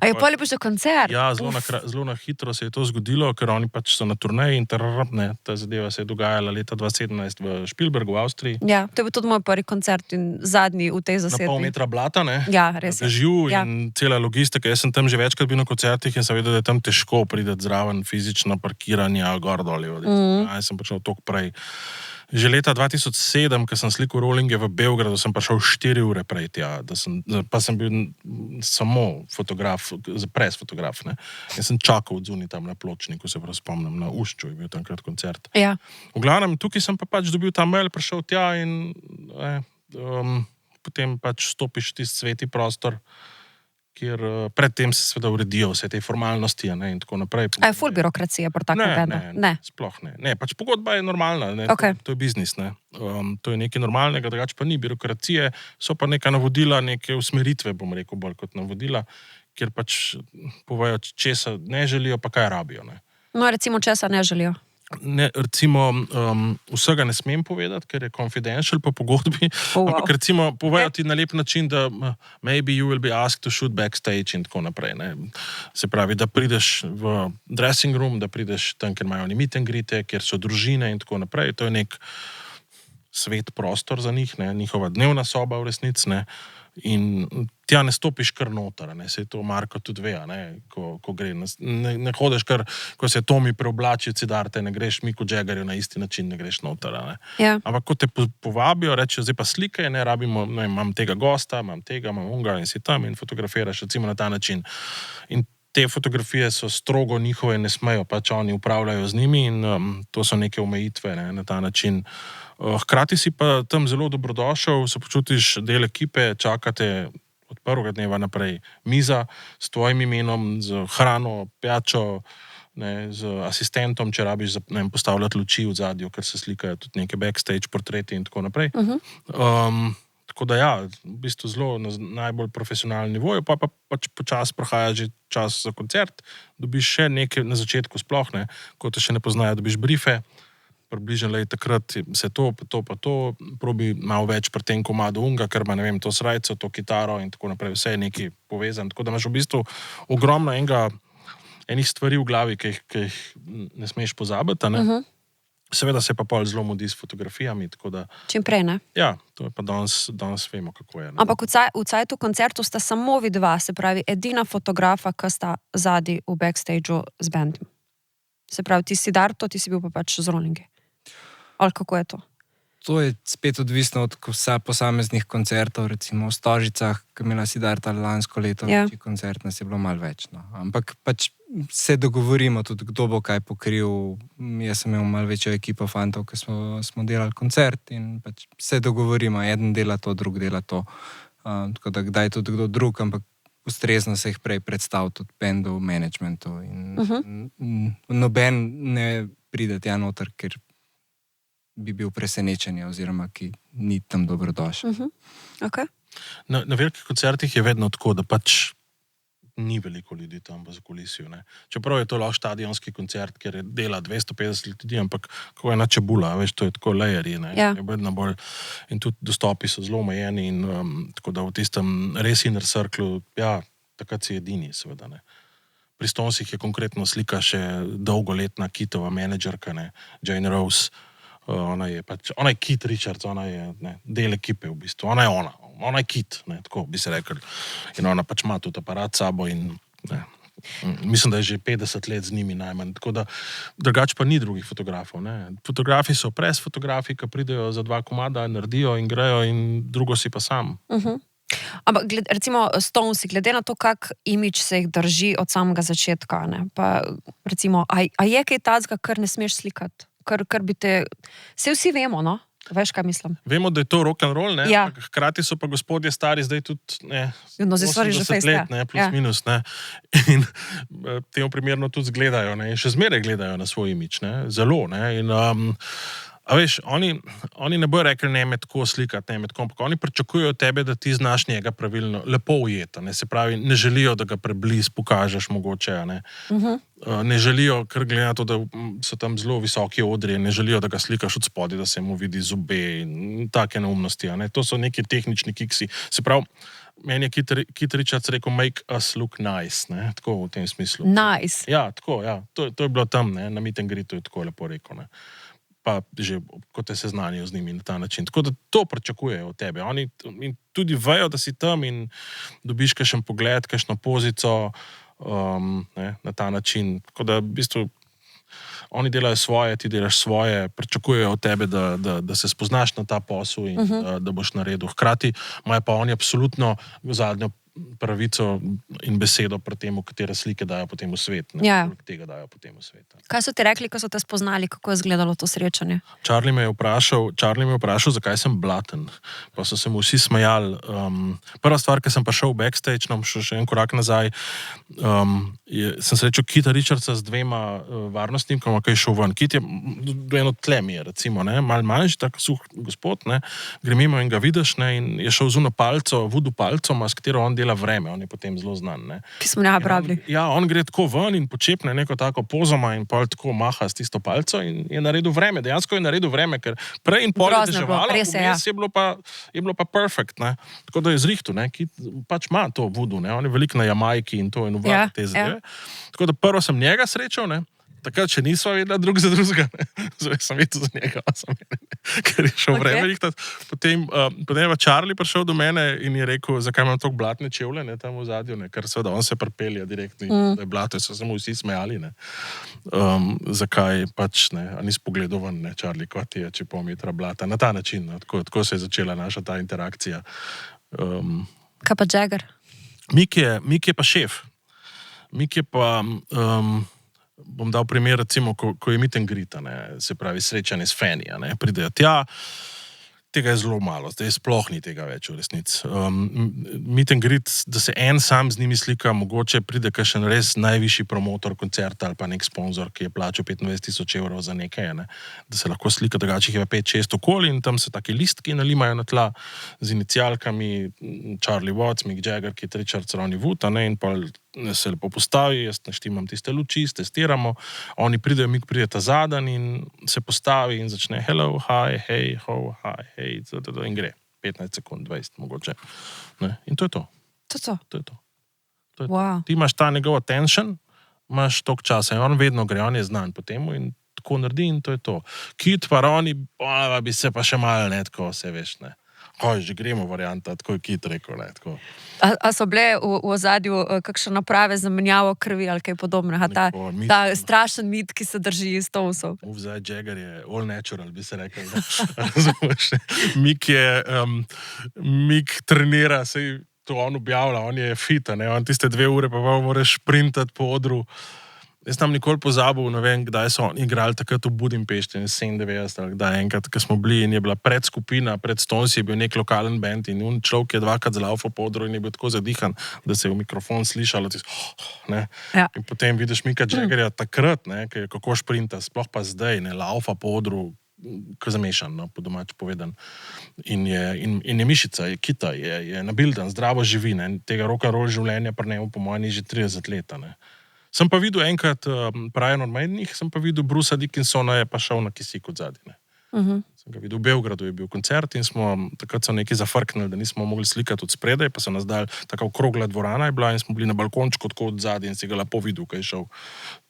A je pol je bil že koncert? Ja, zelo na hitro se je to zgodilo, ker oni pač so na turneji in ta zadeva se je dogajala leta 2017 v Špilbergu, v Avstriji. Ja, to je bil tudi moj prvi koncert in zadnji v tej zasedbi. Na pol metra blata, ne? Ja, res je. Dežju in cela logistika. Jaz sem tam že večkrat bil na koncertih in sem vedel, da je tam težko priti zraven, fizično parkiranje, gor dol. Jaz sem prišel toliko prej. Že leta 2007, ko sem slikal Rollinge v Beogradu, sem prišel 4 ure prej tja, pa sem bil samo fotograf, pres fotograf, ne. Jaz sem čakal od zunaj tam na Pločniku, se prav spomnim, na Ušču je bil tamkrat koncert. Ja. V glavnem, tukaj sem pa pač dobil ta mail, prišel tja in potem pač stopiš v tisti sveti prostor, kjer predtem se seveda uredijo vse te formalnosti, ne, in tako naprej. A je ful birokracija pri takem bendu? Ne, sploh ne. Ne, pač pogodba je normalna, ne, Okay. to je biznis, ne. To je nekaj normalnega, drugače pa ni birokracije, so pa neka navodila, neke usmeritve, bom rekel, bolj kot navodila, kjer pač povejo, česa ne želijo, pa kaj rabijo, ne. No, recimo, česa ne želijo. Ne, recimo, vsega ne smem povedati, ker je confidential po pogodbi, wow. ampak recimo povejo ti na lep način, da maybe you will be asked to shoot backstage in tako naprej. Ne. Se pravi, da prideš v dressing room, da prideš tam, kjer imajo oni meet and greete, kjer so družine in tako naprej. To je nek svet prostor za njih, ne, njihova dnevna soba v resnici, ne. In tja ne stopiš kar noter, ne, se to Marko tudi ve, ne, ko gre. Ne hodiš kar, ko se Tomi preoblači od Sidarte, ne greš Miku Jaggerju na isti način, ne greš noter. Ne. Ja. Ampak ko te povabijo, rečejo, zdaj pa slike, ne rabimo, ne, imam tega gosta, imam unga in si tam in fotografiraš recimo na ta način. In te fotografije so strogo njihove, ne smejo, pač oni upravljajo z njimi in to so neke omejitve, ne, na ta način. Hkrati si pa tam zelo dobrodošel, se počutiš del ekipe, čakate od prvega dneva naprej miza s tvojim imenom, z hrano, pijačo, ne, z asistentom, če rabiš postavljati luči v zadju, ker se slikajo tudi neke backstage portreti in tako naprej. Tako da ja, v bistvu zelo na najbolj profesionalnem nivoju, pa pač počasi prohaja že čas za koncert, dobiš še nekaj na začetku sploh, ne, ko te še ne poznajo, dobiš briefe, približno takrat se to, probi malo več pri tem komadu unga, ker ima, ne vem, to srajco, to kitaro in tako naprej, vse je nekaj povezan, tako da imaš v bistvu ogromno enih stvari v glavi, ki jih ne smeš pozabiti, ne. Seveda se pa pol zelo mudi s fotografijami, tako da... Čim prej, ne? Ja, to je pa danes vemo, kako je. Ne? Ampak v cajtu koncertu sta samo vidva, se pravi, edina fotografa, ki sta zadaj v backstageu z bandom. Se pravi, ti si Darto, ti si bil pa pač z Rollingi. Ali kako je to? To je spet odvisno od posameznih koncertov, recimo v Stožicah, ki je imela Siddharta lansko leto, večji koncert, nas je bilo malo več. No. Ampak pač se dogovorimo tudi, kdo bo kaj pokril. Jaz sem imel malo večjo ekipo fantov, ki smo delali koncert in pač se dogovorimo, eden dela to, drug dela to. Tako da kdaj tudi kdo drug, ampak ustrezno se jih prej predstavil tudi bendu, managementu. In noben ne pride tja noter, ker bi bil presenečen oziroma ki ni tam dobrodošel. Okay. Na velikih koncertih je vedno tako, da pač ni veliko ljudi tam v zakulisju. Ne. Čeprav je to lahko stadionski koncert, kjer je dela 250 ljudi, ampak kako je ena čebula, veš, to je tako layeri. Ja. In tudi dostopi so zelo omejeni in tako da v tistem res inner circlu, ja, takrat si edini, seveda. Ne. Pri Stonesih je konkretno slika še dolgoletna Kitova menedžerka, ne, Jane Rose. Ona je Keith Richards, ona je del ekipe v bistvu, ona je Keith, ne, tako bi se rekel. In ona pač ima tudi aparat s sabo in mislim, da je že 50 let z njimi najmanj, tako da drugače pa ni drugih fotografov. Ne. Fotografi so pres fotografi, ki pridejo za 2 komada, naredijo in grejo in drugo si pa sam. Ampak recimo Stonesi, glede na to, kak imidž se jih drži od samega začetka, ne, pa recimo, a je kaj tazga, kar ne smeš slikati? Kar bi te... Saj vsi vemo, no? Veš, kaj mislim? Vemo, da je to rock and roll, ne? Ja. Hkrati so pa gospodje stari zdaj tudi, ne, No, zdaj stvari že 80 let, ne, plus minus, ne. In temu primerno tudi zgledajo, ne, in še zmeraj gledajo na svoj imidž, ne, zelo, ne, in a veš, oni ne bojo rekli, ne me tako slikati, ne me tako, ampak oni pričakujejo tebe, da ti znaš njega pravilno, lepo ujeti, ne, se pravi, ne želijo, da ga prebliz pokažeš mogoče, ne. Ne želijo, ker glede na to, da so tam zelo visoki odri, ne želijo, da ga slikaš od spodaj, da se mu vidi zobe in take neumnosti, ne. To so neki tehnični kiksi. Se pravi, meni je Keith Richards rekel, make us look nice, ne, tako v tem smislu. Nice. Ja, tako, ja. To je bilo tam, ne, na meet and greetu je tako lepo rekel, ne. Pa že, ko te seznanijo z njimi na ta način. Tako da to pričakujejo od tebe. Oni tudi vejo, da si tam in dobiš kakšen pogled, kakšno pozico, ne, na ta način. Tako da v bistvu oni delajo svoje, ti delaš svoje, pričakujejo od tebe, da se spoznaš na ta posel in da boš naredil. Hkrati imajo pa oni absolutno zadnjo pravico in besedo pri tem, katere slike dajo potem v svet. Ne? Ja. Koliko tega dajo potem v svet. Kaj so ti rekli, ko so te spoznali, kako je izgledalo to srečanje? Charlie me je vprašal, zakaj sem blaten. Pa so se mu vsi smejali. Prva stvar, ki sem prišel v backstage, še en korak nazaj, sem srečal Kita Richardsa z 2 varnostnikoma, ki je šel ven. Kit je eno tle mi je, recimo, ne, mal manjši, tako suh gospod, ne, gre mimo in ga vidiš, ne, in je šel z uno palco, voodoo palcoma, s katero on dela vreme, on je potem zelo znan, ne. Ki smo njega pravili. Ja, on gre tako ven in počepne neko tako pozoma in pol tako maha s tisto palco in je naredil vreme, dejansko je naredil vreme, ker prej in pol je deževalo, je bilo pa perfect, ne. Tako da je zrihtu, ne, Kit pač ima to voodoo, ne, on je veliko na Jamajki in to in uvaja te zadeve. Tako da prvo sem njega srečal, ne, takrat še nisva vedela drug za drugega, ne, zdaj sem vedel za njega, ker je šel vreme rihtati. Potem je Charlie prišel do mene in je rekel, zakaj imam toliko blatne čevlje, ne, tam v zadju, ne, ker seveda on se pripelja direktno, da je blato, so se mu vsi smejali, ne. Zakaj pač, ne, a nisi pogledal ven, ne, Charlie, kva ti je, če pol metra blata, na ta način, ne, tako se je začela naša ta interakcija. Kaj pa Jagger? Mik je pa šef. Mik je pa, bom dal primer, recimo, ko je meet and greet, se pravi srečanje s fanija, ne, pridejo tja, tega je zelo malo, zdaj sploh ni tega več v resnici. Meet and greet, da se en sam z njimi slika, mogoče pride kakšen res najvišji promotor koncerta ali pa nek sponzor, ki je plačal 25,000 evrov za nekaj, ne, da se lahko slika, drugače jih je 5-6 okoli in tam se taki listki nalimajo na tla z inicialkami Charlie Watts, Mick Jagger, Keith Richards, Ronnie Wood, ne, in pa se lepo postavi, jaz naštimam tiste luči, testiramo, oni pridejo, Mick pride ta zadan in se postavi in začne hello, hi, hey, ho, hi, hey, in gre. 15 sekund, 20 mogoče. Ne? In to je to. To je to. Wow. Ti imaš ta njegov attention, imaš toliko časa in on vedno gre, on je znan po temu in tako naredi in to je to. Kit pa Ronnie, bi se pa še malo, ne, tako se veš, ne. Že gremo varianta, tako je Kit rekel, ne, tako. A so bile v ozadju kakšne naprave za menjavo krvi ali kaj podobnega? Ta strašen mit, ki se drži iz Stonesov. Zdaj Jagger je all natural, bi se rekel. Razumeš? Mick trenira, sej to on objavlja, on je fit, ne, on tiste 2 ure pa moraš sprintati po odru. Jaz tam nikoli pozabil, ne vem, kdaj so igrali takrat v Budimpešti, 97, ali kdaj enkrat, ko smo bili in je bila predskupina, pred Stonesi je bil nek lokalen band in človek je 2-krat zlaufal po odru in je bil tako zadihan, da se je v mikrofon slišalo, ne. Ja. In potem vidiš Micka Jaggerja takrat, ne, kako šprinta, sploh pa zdaj, ne, laufa po odru, ko zamešan, no, po domač povedan. In je mišica, je kita, je nabildan, zdravo živi, ne, tega rock'n'roll življenja pri njemu po mojem ni že 30 let, ne. Sem pa videl enkrat Brian od Maidnih, sem pa videl Brucea Dickinsona, je pa šel na kisik od zadnje, ne. Sem ga videl v Beogradu, je bil koncert in takrat so nekaj zafrknili, da nismo mogli slikati od spredaj, pa so nas dali, taka okrogla dvorana je bila in smo bili na balkončku tako od zadnje in si ga lepo videl, kaj je šel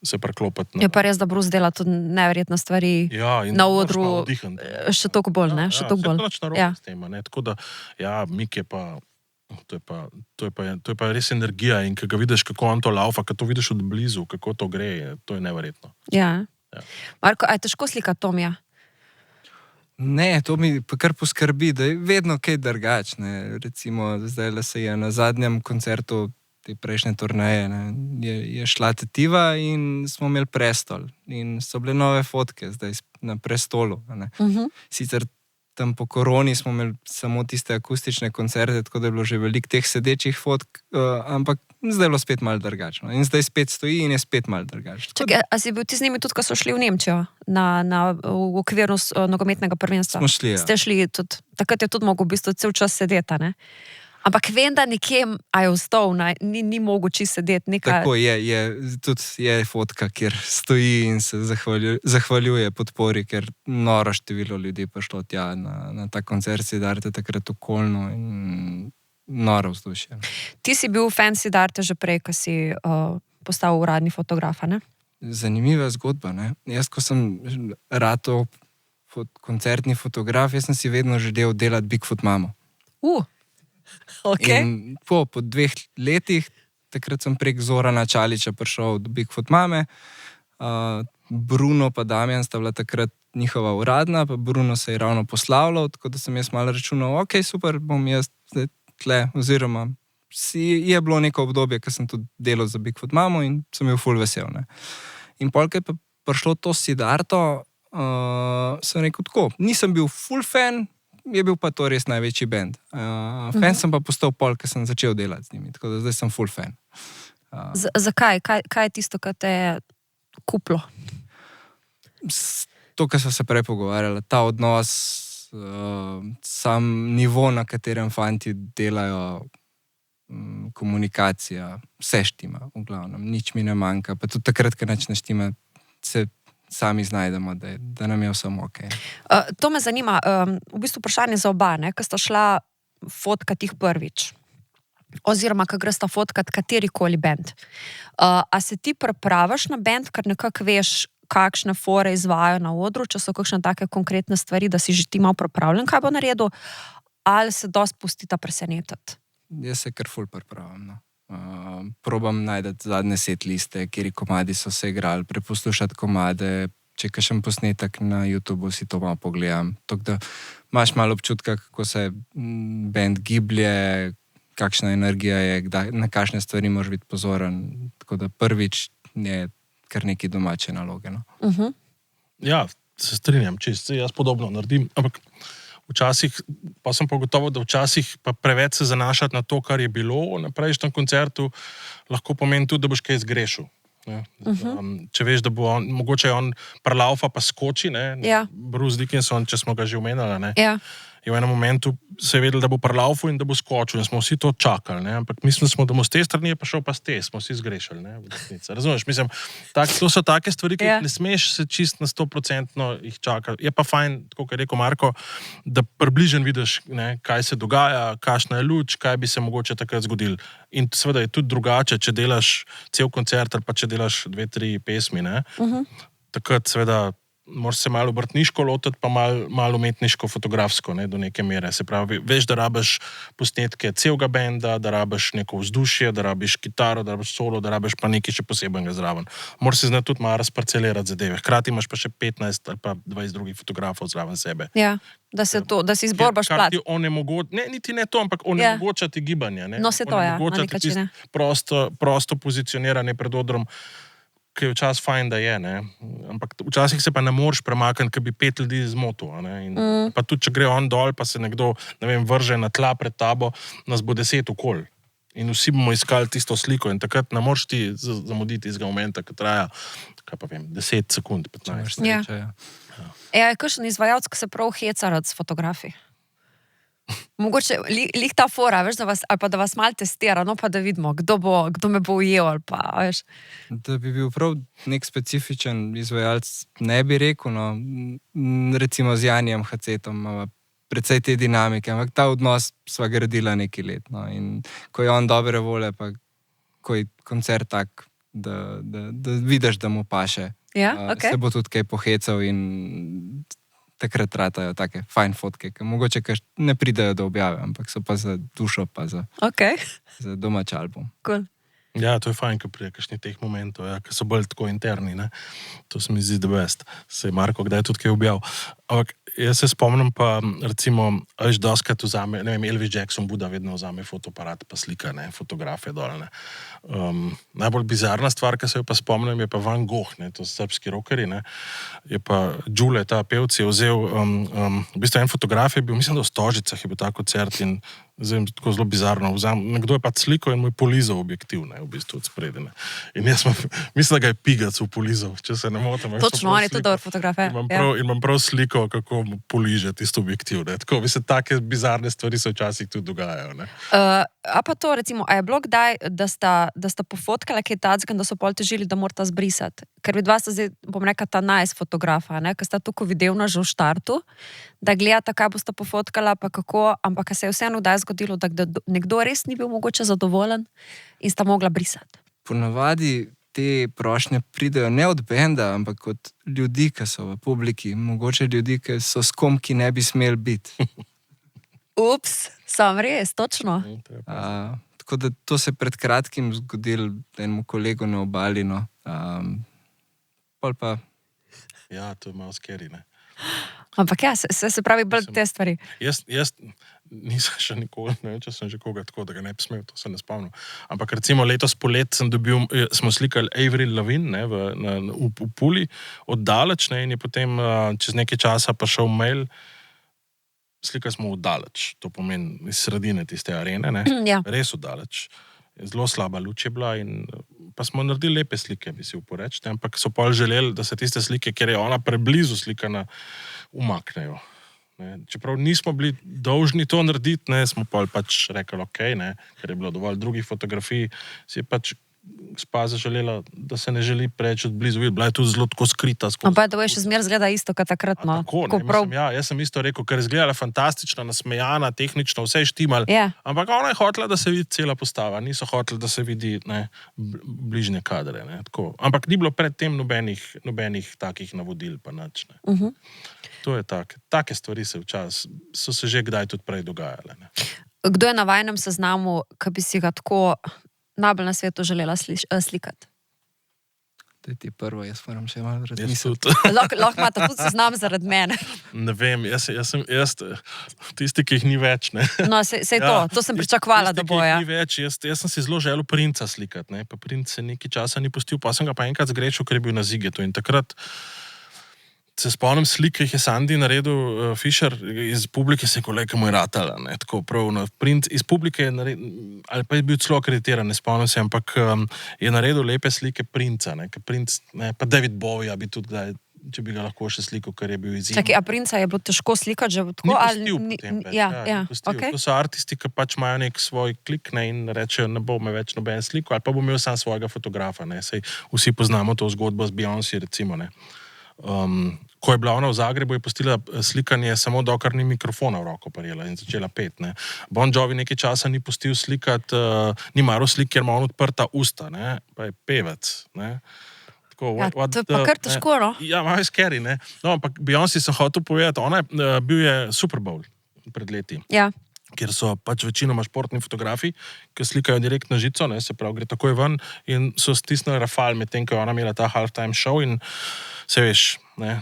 se preklopati. Je pa res, da Bruce dela tudi neverjetne stvari na odru, še toliko bolj, ne, še toliko bolj. To je točno narobe s tem, ne, tako da, ja, Mick je pa, to je pa res energija in ko ga vidiš, kako on to laufa, ko to vidiš od blizu, kako to gre, to je neverjetno. Ja. Marko, a je težko slikati Tomija? Ne, to mi pa kar poskrbi, da je vedno kaj drugačne. Recimo, zdaj se je na zadnjem koncertu te prejšnje turneje, ne, je šla tetiva in smo imeli prestol in so bile nove fotke zdaj na prestolu, ne. Sicer tam po koroni smo imeli samo tiste akustične koncerte, tako da je bilo že veliko teh sedečih fotk, ampak zdaj je bilo spet malo drugačno. In zdaj spet stoji in je spet malo drugačno. Čakaj, a si bil ti z njimi tudi, ko so šli v Nemčijo v okviru nogometnega prvenstva? Smo šli, ja. Ste šli tudi, takrat je tudi mogel v bistvu cel čas sedeti, ne? Ampak vem, da nekje je vstal, ni mogel čisto sedeti. Tako je fotka, kjer stoji in se zahvaljuje podpori, ker noro število ljudi prišlo tja na ta koncert Siddharte takrat okolno in noro vzdušje. Ti si bil fan Siddharte že prej, ko si postal uradni fotograf, ne? Zanimiva zgodba, ne. Jaz, ko sem ratal koncertni fotograf, jaz sem si vedno želel delati Bigfoot mamo. Okay. In po 2 letih, takrat sem prek Zorana Čaliča prišel do Bigfoot mame, Bruno pa Damjan sta bila takrat njihova uradna, pa Bruno se je ravno poslavljal, tako da sem jaz malo računal, ok, super, bom jaz tle, oziroma je bilo neko obdobje, ko sem tudi delal za Bigfoot mamo in sem bil ful vesel. Ne. In polk je pa prišlo to Siddharto, sem rekel tako, nisem bil ful fan, je bil pa to res največji band. Fan sem pa postal polk, ker sem začel delati z njimi, tako da zdaj sem ful fan. Zakaj? Kaj je tisto, kar te je kuplo? To, kar so se prej pogovarjali, ta odnos, sam nivo, na katerem fanti delajo, komunikacija, vse štima, v glavnem, nič mi ne manjka, pa tudi takrat, ko nič ne štima, se sami znajdemo, da nam je vsem ok. To me zanima, v bistvu vprašanje za oba, ko sta šla fotkat jih prvič, oziroma, ko gresta fotkat katerikoli band. A se ti pripravaš na band, ker nekako veš, kakšne fore izvajajo na odru, če so kakšne take konkretne stvari, da si že ti malo pripravljen, kaj bo naredil, ali se dosti pustita presenetiti? Jaz se kar ful pripravim, no. Probam najdeti zadnje set liste, kjeri komadi so se igrali, preposlušati komade, če je kakšen posnetek na YouTubeu, si to malo pogledam. Tako da imaš malo občutka, kako se band giblje, kakšna energija je, na kakšne stvari moraš biti pozoren. Tako da prvič je kar neki domače naloge. No. Ja, se strinjam, čisto, jaz podobno naredim, ampak včasih, pa sem pa gotovo, da včasih pa preveč se zanašati na to, kar je bilo na prejšnjem koncertu, lahko pomeni tudi, da boš kaj zgrešil. Če veš, da bo on, mogoče on prlaufa pa skoči, ne? Ja. Bruce Dickinson, če smo ga že omenjali, ne? Ja. Je v enem momentu se je vedel, da bo prlaufal in da bo skočil in smo vsi to čakali, ne? Ampak mislili smo, da bomo z te strani, pa šel pa z te, smo vsi zgrešili, ne? Razumeš, mislim, to so take stvari, ki jih ne smeš se čist na 100% jih čakati. Je pa fajn, tako kot je rekel Marko, da približen vidiš, ne, kaj se dogaja, kakšna je luč, kaj bi se mogoče takrat zgodilo. In seveda je tudi drugače, če delaš cel koncert ali pa če delaš 2-3 pesmi, ne? Takrat seveda moraš se malo obrtniško lotiti, pa malo umetniško, fotografsko, ne, do neke mere. Se pravi, veš, da rabiš posnetke celega benda, da rabiš neko vzdušje, da rabiš kitaro, da rabiš solo, da rabiš pa nekaj še posebnega zraven. Moraš se znati tudi malo razparcelirati zadeve. Hkrati imaš pa še 15 ali pa 20 drugih fotografov zraven sebe. Ja, da si izborbaš plat. Ne, niti ne to, ampak onemogoča ti gibanje. Ne? No, se to je, na nek način. Prosto pozicioniranje pred odrom, ki je včasih fajn, da je, ne. Ampak včasih se pa ne moreš premakniti, ker bi 5 ljudi zmotil, ne. In pa tudi, če gre on dol, pa se nekdo, ne vem, vrže na tla pred tabo, nas bo 10 okoli. In vsi bomo iskali tisto sliko in takrat ne moreš ti zamuditi tistega momenta, ki traja, kaj pa vem, 10 sekund, 15. Ja. Je kakšen izvajalec, ki se prav heca rad s fotografi? Mogoče lih ta fora, veš, ali pa da vas malo testira, no pa da vidimo, kdo me bo ujel, ali pa, veš. Da bi bil prav nek specifičen izvajalec, ne bi rekel, no, recimo z Janijem Hacetom, precej te dinamike, ampak ta odnos sva gradila nekaj let, no, in ko je on dobre volje, pa ko je koncert tak, da vidiš, da mu paše, se bo tudi kaj pohecal in takrat tratajo take fajn fotke, ki mogoče ne pridejo do objave, ampak so pa za dušo, pa za domač album. Cool. Ja, to je fajn, ko prije kakšnih teh momentov, ki so bolj tako interni, ne. To se mi zdi the best. Se je Marko kdaj tudi kaj objavil. Ampak jaz se spomnim pa, recimo, veš, doskrat vzame, ne vem, Elvis Jackson Buda vedno vzame fotoaparat pa slika, ne, fotografe dol, ne. Najbolj bizarna stvar, ki se jo pa spomnim, je pa Van Gogh, ne, to so srbski rokeri, ne. Je pa Đule, ta pevc, je vzel, v bistvu en fotograf je bil, mislim, da v Stožicah je bil ta koncert in zdaj tako zelo bizarno. Nekdo je pa sliko in mu je polizal objektiv, ne, v bistvu od spredi, ne. In jaz mislim, da ga je Pigac polizal, če se ne motim. Točno, on je to dober fotograf, Imam prav sliko, kako mu poliže tisto objektiv, ne. Tako, mislim, take bizarne stvari se včasih tudi dogajajo, ne. A pa to, recimo, a je bilo kdaj, da sta pofotkala kaj tacga in da so pol težili, da morata zbrisati? Ker vidva sta zdaj, bom rekla, ta nice fotografa, ne, ker sta tako videvna že v štartu, da gledata, kaj bosta pofotkala, pa kako, ampak se je vseeno kdaj zgodilo, da nekdo res ni bil mogoče zadovoljen in sta mogla brisati. Ponavadi te prošnje pridejo ne od benda, ampak od ljudi, ki so v publiki, mogoče ljudi, ki so s kom, ki ne bi smeli biti. Ups, sam res, točno. Tako da to se pred kratkim zgodilo enemu kolegu na Obali, no. Pol pa... Ja, to je malo scary, ne. Ampak ja, se pravi bolj te stvari. Jaz nisem še nikoli, ne vem, če sem že koga tako, da ga ne bi smel, to se ne spomnim. Ampak recimo letos polet smo slikali Avril Lavigne, ne, v Puli, oddaleč, ne, in je potem čez nekaj časa pa šel mail, slikali smo oddaleč, to pomeni iz sredine tiste arene, ne, Ja. res oddaleč. Zelo slaba luč je bila in pa smo naredili lepe slike, bi si uporeč, ne, ampak so pol želeli, da se tiste slike, kjer je ona preblizu slikana, umaknejo. Ne. Čeprav nismo bili dolžni to narediti, ne, smo pač rekli, ok, ne, ker je bilo dovolj drugih fotografij, si je pač gospa zaželela, da se ne želi preveč od blizu videti. Bila je tudi zelo tako skrita. Ampak da še zmer zgleda isto, kot takrat. No. Tako, ne, mislim, jaz sem isto rekel, ker je izgledala fantastična, nasmejana, tehnično, vse je štimal. Yeah. Ampak ona je hotela, da se vidi cela postava, niso hoteli, da se vidi, ne, bližnje kadre. Ne, tako. Ampak ni bilo predtem nobenih takih navodil, pa nič. Ne. To je take stvari so se že kdaj tudi prej dogajale. Ne. Kdo je na vajnem seznamu, ki bi si ga tako najbolj na svetu želela slikati? To je ti prvo, jaz moram še malo razmisliti. Lahko imate tudi seznam zaradi mene. Ne vem, jaz tisti, ki jih ni več. Ne. No, sej to sem pričakovala, da boja. Ni več, jaz sem si zelo želel princa slikati, ne. Pa princ se nekaj časa ni pustil, pa sem ga pa enkrat zgrešil, ker je bil na Zigetu. In takrat se spomnim slik, ki jih je Sandy naredil, Fischer, iz publike se je kolega moj ratala, ne, tako prav, no, princ iz publike je naredil, ali pa je bil celo akreditiran, ne spomnim se, ampak je naredil lepe slike princa, ne, princ, ne, pa David Bowie bi tudi kdaj, če bi ga lahko še slikal, ker je bil izjemen. Čakaj, a princa je bilo težko slikati že tako? Ni pustil potem več, ja, okay. To so artisti, ki pač imajo nek svoj klik, ne, in rečejo, ne bo me več noben sliko, ali pa bo imel sam svojega fotografa, ne, sej vsi poznamo to zgodbo z Beyoncé, recimo, ne. Ko je bila ona v Zagrebu, je pustila slikanje samo dokler ni mikrofona v roko prijela in začela pet. Ne. Bon Jovi nekaj časa ni pustil slikati, ni maral slik, ker ima on odprta usta, ne, pa je pevec. Ne. Tako, to je pa kar težko, no? Ja, malo je scary, ne. No, ampak Beyoncé sem hotel povedati, bil je Super Bowl pred leti. Ja. Kjer so pač večinoma športni fotografi, ki slikajo direkt na žico, ne, se pravi, gre takoj ven in so stisnili rafal, medtem ko je ona imela ta halftime show in se veš, ne,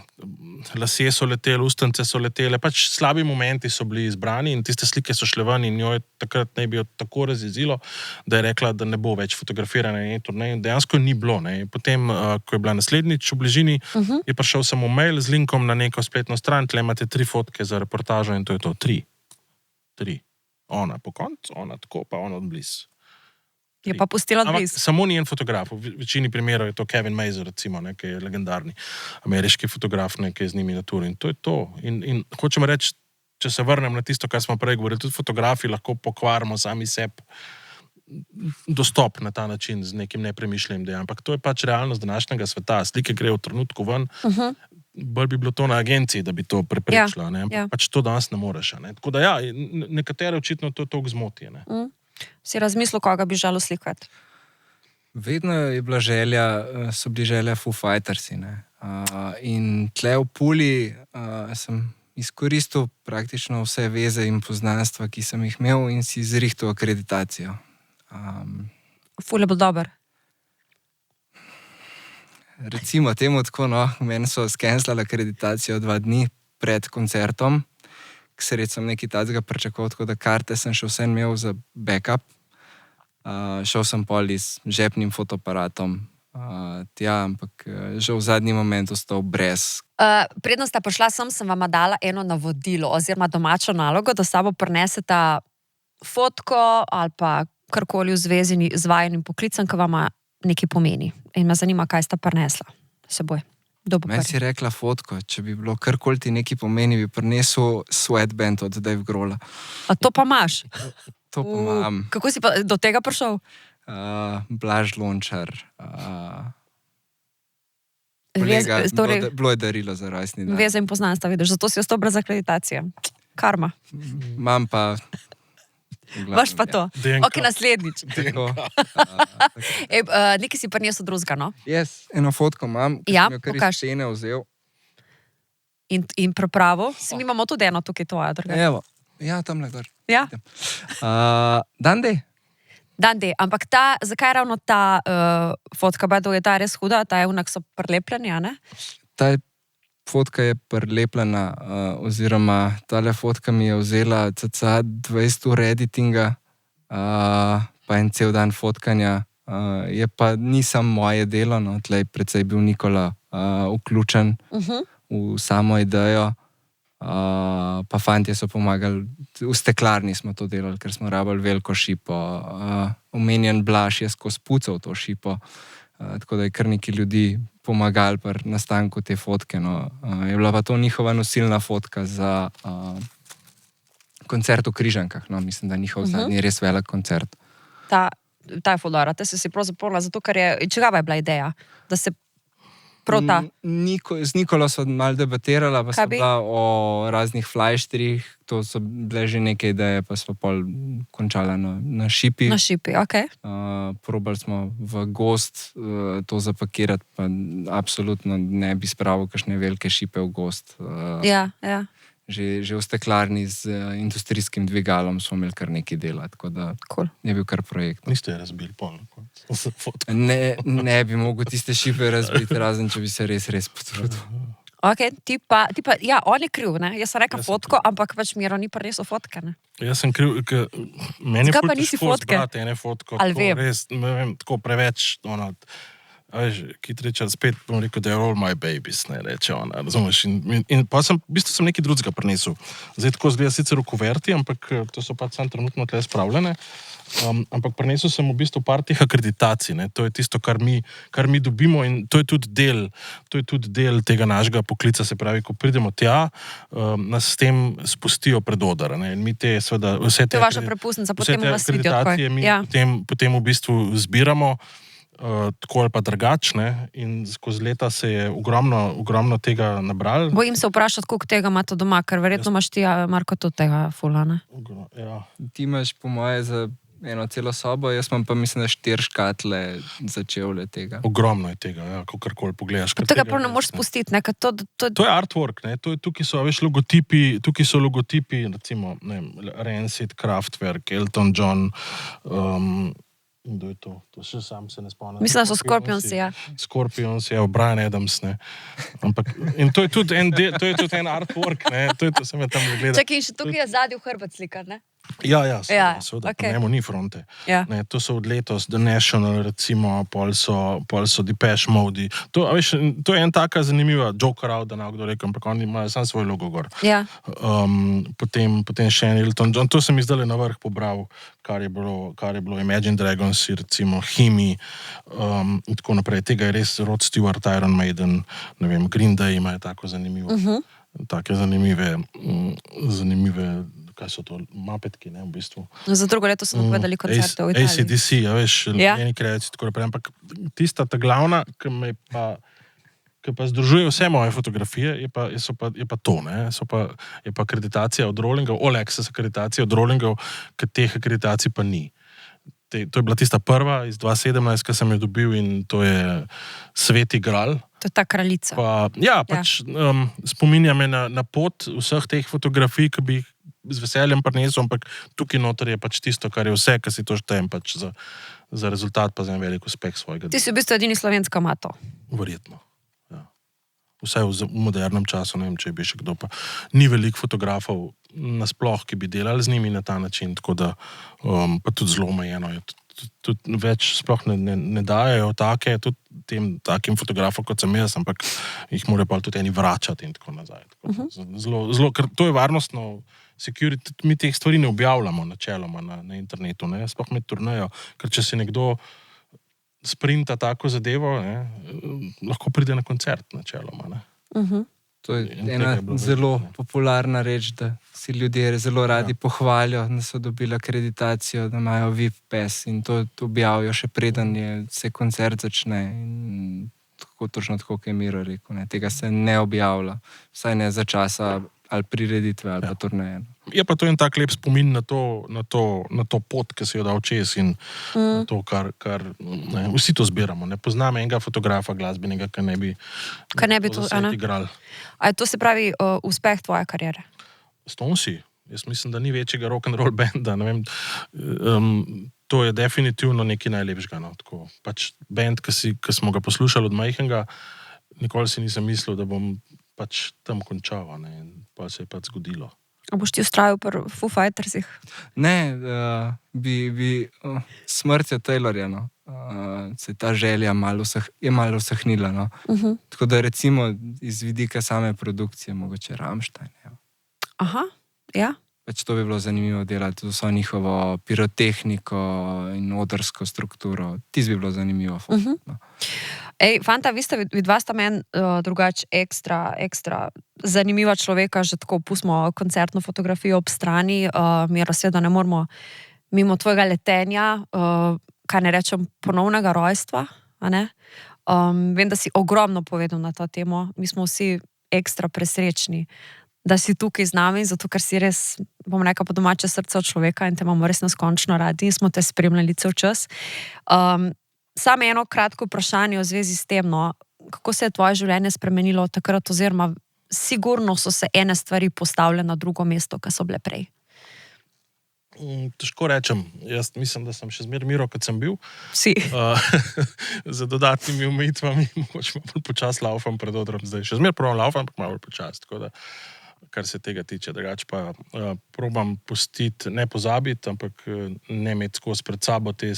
lasje so leteli, ustnice so letele, pač slabi momenti so bili izbrani in tiste slike so šle ven in jo je takrat ne bi jo tako razjezilo, da je rekla, da ne bo več fotografirana in turnej. Dejansko ni bilo. Ne. Potem, ko je bila naslednjič v bližini, je prišel samo mail z linkom na neko spletno stran, tle imate 3 fotke za reportažo in to je to. 3. Ona po koncu, ona tako, pa ona odbliz. Je pa pustila odbliz. Samo ni en fotograf, v večini primerov je to Kevin Mazer, recimo, ne, ki je legendarni ameriški fotograf, ne, ki je z njimi na turi. In to je to. In hočem reči, če se vrnem na tisto, kar smo prej govorili, tudi fotografi lahko pokvarimo sami sebi dostop na ta način z nekim nepremišljenim dejanjem. Ampak to je pač realnost današnjega sveta. Slike grejo v trenutku ven, bolj bi bilo to na agenciji, da bi to preprečila. Ja. Pač to danes ne moreš. Ne? Tako da ja, nekatere očitno to toliko zmoti. Ne? Si razmislil, koga bi želel slikati? Vedno je bila so bili želja Foo Fightersi. In tle v Puli sem izkoristil praktično vse veze in poznanstva, ki sem jih imel in si zrihtal akreditacijo. Ful je bil dober. Recimo temu tako, no, meni so skenslali akreditacijo 2 dni pred koncertom, k sreč sem nekaj tacga pričakoval, tako da karte sem še vse imel za backup. Šel sem pol z žepnim fotoaparatom, ampak že v zadnji moment ostal brez. Predno sta prišla sem vama dala eno navodilo oziroma domačo nalogo, da sabo prineseta fotko ali pa karkoli v zvezi z vajenim poklicem, ki vama nekaj pomeni. In me zanima, kaj sta prinesla seboj. Meni si rekla fotko, če bi bilo karkoli ti nekaj pomeni, bi prinesel sweatband od Dave Grohla. A to pa imaš? To pa imam. Kako si pa do tega prišel? Blaž Lončar. Bilo je darilo za rojstni dan. Veze in poznanstva, vidiš, zato si ostal brez akreditacije. Karma. Imam pa... Vaš pa to. Ok, naslednjič. Nekaj si prinesel drugega, no? Jaz eno fotko imam, ki sem jo kar iz scene vzel. In prepravo? Mi imamo tudi eno tukaj tvoja, druga. Evo, ja, tam le gor. Ja? Dande. Dande, ampak zakaj ravno ta fotka, je ta res huda, ta je unak so prelepljeni, a ne? Ta je fotka je prilepljena, oziroma tale fotka mi je vzela cca 20 ur editinga, pa en cel dan fotkanja. Je pa ni samo moje delo, no, tlej precej bil Nikola vključen v samo idejo, pa fantje so pomagali, v steklarni smo to delali, ker smo rabili veliko šipo, omenjen Blaž je skozi pucal to šipo, tako da je kar nekaj ljudi pomagali pri nastanku te fotke. No. Je bila pa to njihova nosilna fotka za koncert v Križankah. No. Mislim, da je njihov zadnji res velik koncert. Ta je fodora, te si prav zapomnila, zato ker je, čigava je bila ideja, da se prav ta. Z Nikolo so malo debatirala, pa Kaj so bi? bila o raznih flajštrih, to so bile že neke ideje, pa smo pol končala na šipi. Na šipi, ok. Probali smo v gost to zapakirati, pa absolutno ne bi spravil kakšne velike šipe v gost. Ja. Že v steklarni z industrijskim dvigalom smo imeli kar nekaj dela, tako da Cool. je bil kar projekt. Niste je razbili polno. Ne bi mogel tiste šipe razbiti, razen če bi se res potrudil. Ok, ti pa, ja, on je kriv, ne? Jaz sem rekla fotko, ampak pač Miro ni prinesel fotke, ne? Jaz sem kriv, ker meni je Zakaj pa ful nisi težko fotke? zbrati ene fotko. Ali tako vem. Res, ne vem, tako preveč, Kitriča spet bom rekel, da je all my babies, ne reče ona, razumeš? In pa v bistvu sem nekaj drugega prinesel. Zdaj tako zgleda sicer v kuverti, ampak to so pač sam trenutno tle spravljene. Ampak prinesel sem v bistvu par teh akreditacij, ne? To je tisto, kar mi dobimo in to je tudi del tega našega poklica, se pravi, ko pridemo tja, nas s tem spustijo pred oder, ne? In mi te, seveda, vse te To je vaša prepustnica, potem vas vidijo akreditacije takoj. mi Ja. potem v bistvu zbiramo, tako ali pa drugačne, in skozi leta se je ogromno tega nabrali. Bojim se vprašati, koliko tega imate doma, ker verjetno imaš ti, Marko, tudi tega fula, ne? Ja. Ti imaš po moje za eno celo sobo, jaz imam pa mislim, da 4 škatle za čevlje tega. Ogromno je tega, ja, kakorkoli pogledaš. ker Tega tega prav ne res, moreš spustiti, ne? Ker to To je artwork, ne? Tukaj so, veš, tukaj so logotipi, recimo, ne vem, Rancid, Kraftwerk, Elton John, kdo je to? To še sam se ne spomnim. Mislim, da so Scorpionsi, ja. Scorpions, ja, Brian Adams, ne. Ampak, in to je tudi en artwork, ne. To je to, sem je tam gledal. Čakaj, in še tukaj je zadnji v hrbet slikar, ne? Ja, Ja, seveda, okej. njemu ni fronte. Ja. Ne, to so od letos, The National, recimo, pol so Depeche Mode. To je en taka zanimiva, Joker out, da ne bo kdo rekel, ampak oni imajo sam svoj logo gor. Ja. Potem še en Elton John, to sem izdale na vrh pobral, kar je bilo Imagine Dragons, recimo Himi, in tako naprej. Tega je res Rod Stewart, Iron Maiden, ne vem, Green Day imajo tako zanimivo, take zanimive, kaj so to, mapetki, ne, v bistvu. Za drugo leto smo povedali koncerte v Italiji. AC/DC, ja, veš, Ja. njeni kreaci, tako naprej, ampak tista ta glavna, ki pa združuje vse moje fotografije, je pa to, ne, je pa akreditacija od Rollingov, All Access akreditacija od Rollingov, ker teh akreditacij pa ni. To je bila tista prva iz 2017, ki sem jo dobil, in to je Sveti Gral. To je ta kraljica. Spominja me na pot vseh teh fotografij, ki bi jih z veseljem prinesel, ampak tukaj noter je pač tisto, kar je vse, kar si to štejem pač za rezultat, pa za en velik uspeh svojega Ti si v bistvu edini slovenska mato. Verjetno. Ja. Vsaj v modernem času, ne vem, če bi še kdo, pa ni veliko fotografov nasploh, ki bi delali z njimi na ta način, tako da pa tudi zelo omejeno je. Tudi več sploh ne dajejo tudi takim fotografom, kot sem jaz, ampak jih morajo pa tudi eni vračati in tako nazaj. Zelo, ker to je varnostno, security, mi teh stvari ne objavljamo načeloma na internetu, ne, sploh med turnejo, ker če si nekdo sprinta tako zadevo, ne, lahko pride na koncert načeloma, ne. To je In tega ena je bilo zelo veliko, ne. popularna reč, da si ljudje zelo radi pohvalijo, da so dobili akreditacijo, da imajo VIP pass in to objavijo še preden se koncert začne. In točno tako, kot je Miro rekel, ne. Tega se ne objavlja, vsaj ne za časa ali prireditve ali pa turneje. Je pa to en tak lep spomin na to pot, ki si jo dal čez in na to, kar ne, vsi to zbiramo. Ne poznam enega fotografa glasbenega, ki ne bi to, svet igral. A to se pravi uspeh tvoje kariere? Stonesi. Jaz mislim, da ni večjega rock'n'roll benda. Ne vem, to je definitivno nekaj najlepšega. No, tako. Pač bend, ki smo ga poslušali od majhnega, nikoli si nisem mislil, da bom pač tam končal, ne, in pa se je pač zgodilo. A boš ti ustrajal pri Foo Fightersih? Ne, smrt je Taylorja, no. Se je ta želja je malo usahnila. No. Tako da recimo iz vidika same produkcije, mogoče Rammstein. Ja. Aha, ja. Pač to bi bilo zanimivo delati, z vso njihovo pirotehniko in odrsko strukturo. Tisto bi bilo zanimivo. No. Ej, fanta, vidva sta meni drugače ekstra zanimiva človeka, že tako pustimo koncertno fotografijo ob strani, Miro, seveda ne moramo mimo tvojega letenja, kaj ne rečem, ponovnega rojstva, a ne? Vem, da si ogromno povedal na to temo, mi smo vsi ekstra presrečni, da si tukaj z nami, zato ker si res, bom rekla, po domače srce od človeka in te imamo res neskončno radi in smo te spremljali cel čas. Samo eno kratko vprašanje v zvezi s tem, no, kako se je tvoje življenje spremenilo od takrat, oziroma sigurno so se ene stvari postavile na drugo mesto, kot so bile prej. Težko rečem, jaz mislim, da sem še zmeraj Miro, kot sem bil. Vsi. Za dodatnimi omejitvami, mogoče malo počas laufam pred odrom, zdaj še zmeraj prav laufam, ampak malo počas, tako da kar se tega tiče, drugače pa probam pustiti, ne pozabiti, ampak ne imeti skozi pred sabo te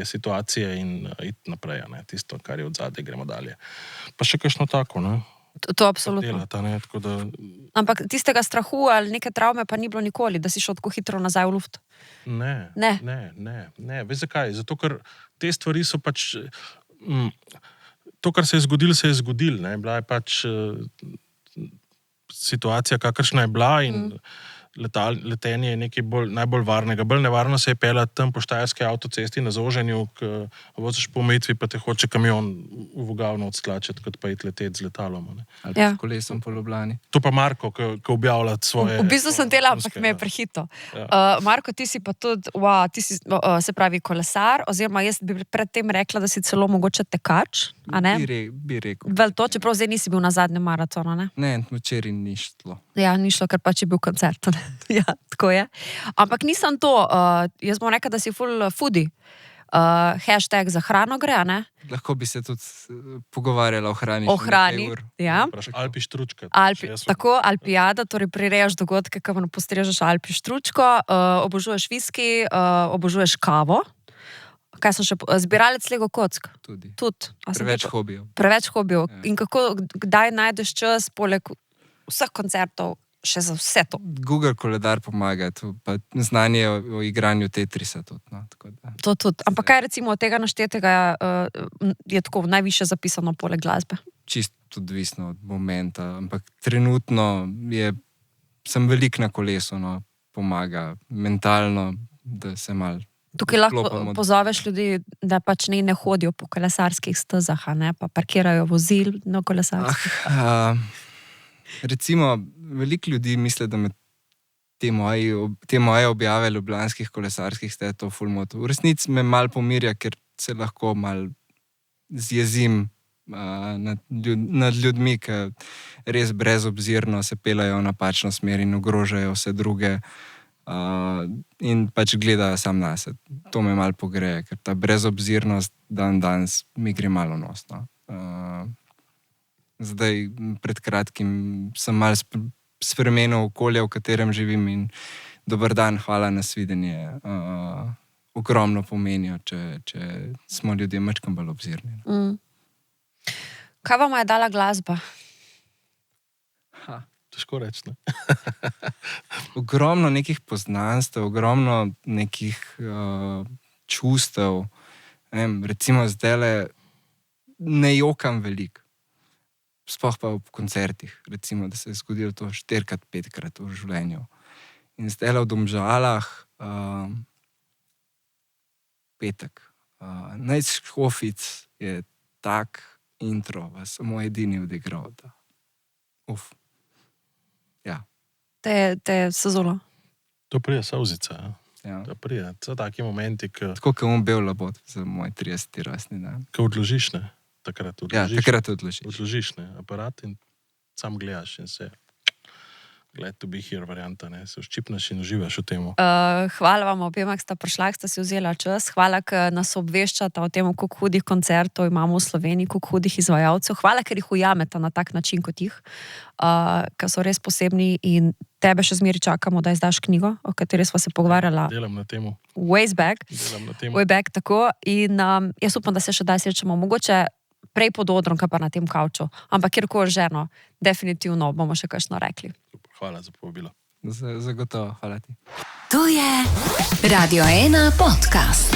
situacije in iti naprej, ne, tisto, kar je od zadaj, gremo dalje. Pa še kakšno tako, ne? To absolutno. Delata, ne, tako da... Ampak tistega strahu ali neke travme pa ni bilo nikoli, da si šel tako hitro nazaj v luft? Ne. Veš zakaj? Zato, ker te stvari so pač... To, kar se je zgodilo, ne, bila je pač... situacija, kakršna je bila in letenje je nekaj najbolj varnega. Bolj nevarno se je peljati tam po štajerski avtocesti na zoženju, ko voziš po omejitvi, pa te hoče kamion v vogavno odstlačiti, kot pa iti leteti z letalom. Ne. Ali pa s kolesom po Ljubljani. To pa Marko, ko objavlja svoje... V bistvu sem tela, ampak me je prehito. Marko, ti si pa tudi, ti si, se pravi, kolesar, oziroma jaz bi predtem rekla, da si celo mogoče tekač, a ne? Bi rekel. Vel to, čeprav zdaj nisi bil na zadnjem maratonu, ne? Ne, včeraj ni šlo. Ja, ni šlo, ker pač je bil koncert. Ja, tako je. Ampak nisem to, jaz bom rekla, da si full foodie. Hashtag za hrano gre, ne? Lahko bi se tudi pogovarjala o hrani. O hrani, ja. Alpi štručka. Tako, Alpijada, torej prirejaš dogodke, kamor postrežeš Alpi štručko, obožuješ viski, obožuješ kavo. Kaj sem še, zbiralec Lego kock? Tudi. Preveč hobijev. Preveč hobijev. Ja. In kdaj najdeš čas, poleg vseh koncertov, še za vse to? Google koledar pomaga, pa znanje o igranju Tetrisa tudi. No, to tudi. Ampak kaj recimo od tega naštetega je tako najviše zapisano poleg glasbe? Čisto odvisno od momenta, ampak trenutno sem velik na kolesu, no, pomaga mentalno, da se malo... Tukaj lahko pozoveš ljudi, da pač ne hodijo po kolesarskih stezah, ne, pa parkirajo vozil na kolesarskih. Recimo, veliko ljudi misli, da me te moje objave ljubljanskih kolesarskih stez to ful moto. V resnici me malo pomirja, ker se lahko malo zjezim nad ljudmi, ki res brezobzirno se peljajo v napačno smer in ogrožajo vse druge. In pač gledajo sam nase. To me malo pogreje, ker ta brezobzirnost danes mi gre malo nosno. Zdaj, pred kratkim sem malo spremenil okolje, v katerem živim in dober dan, hvala, nasvidenje. Ogromno pomenijo, če smo ljudje majčkeno bolj obzirni. Kaj vam je dala glasba? Težko reči, ne? Ogromno nekih poznanstev, ogromno nekih čustev. Recimo zdajle ne jokam veliko. Sploh pa v koncertih. Recimo, da se je zgodilo to 4-krat, 5-krat v življenju. In zdajle v Domžalah petek. Najc Škofic je tak intro, samo edini odigral. Ja. Te sezono. To prije solzica, ja. To prije. So taki momenti, tako, kot bil labod za moj 30. rojstni dan. Ko odložiš, ne? Takrat odložiš. Ja, takrat odložiš. Odložiš, ne? Aparat in sam gledaš in se glad to be here varianta, ne? Se vščipneš in uživaš v temu. Hvala vam obema, ki sta prišla, ki sta si vzela čas. Hvala, ker nas obveščata o tem, koliko hudih koncertov imamo v Sloveniji, koliko hudih izvajalcev. Hvala, ker jih ujameta na tak način kot jih, ker so res posebni in tebe še zmeri čakamo, da izdaš knjigo, o kateri sva se pogovarjala. Delam na temu. Ways back. Delam na temu. Way back, tako. In jaz upam, da se še daj srečamo. Mogoče prej pod odrom, kaj pa na tem kavču. Ampak kjerkoli že, no, definitivno bomo še kakšno rekli. Hvala za povabilo. Zagotovo, hvala ti. To je Radio 1 podcast.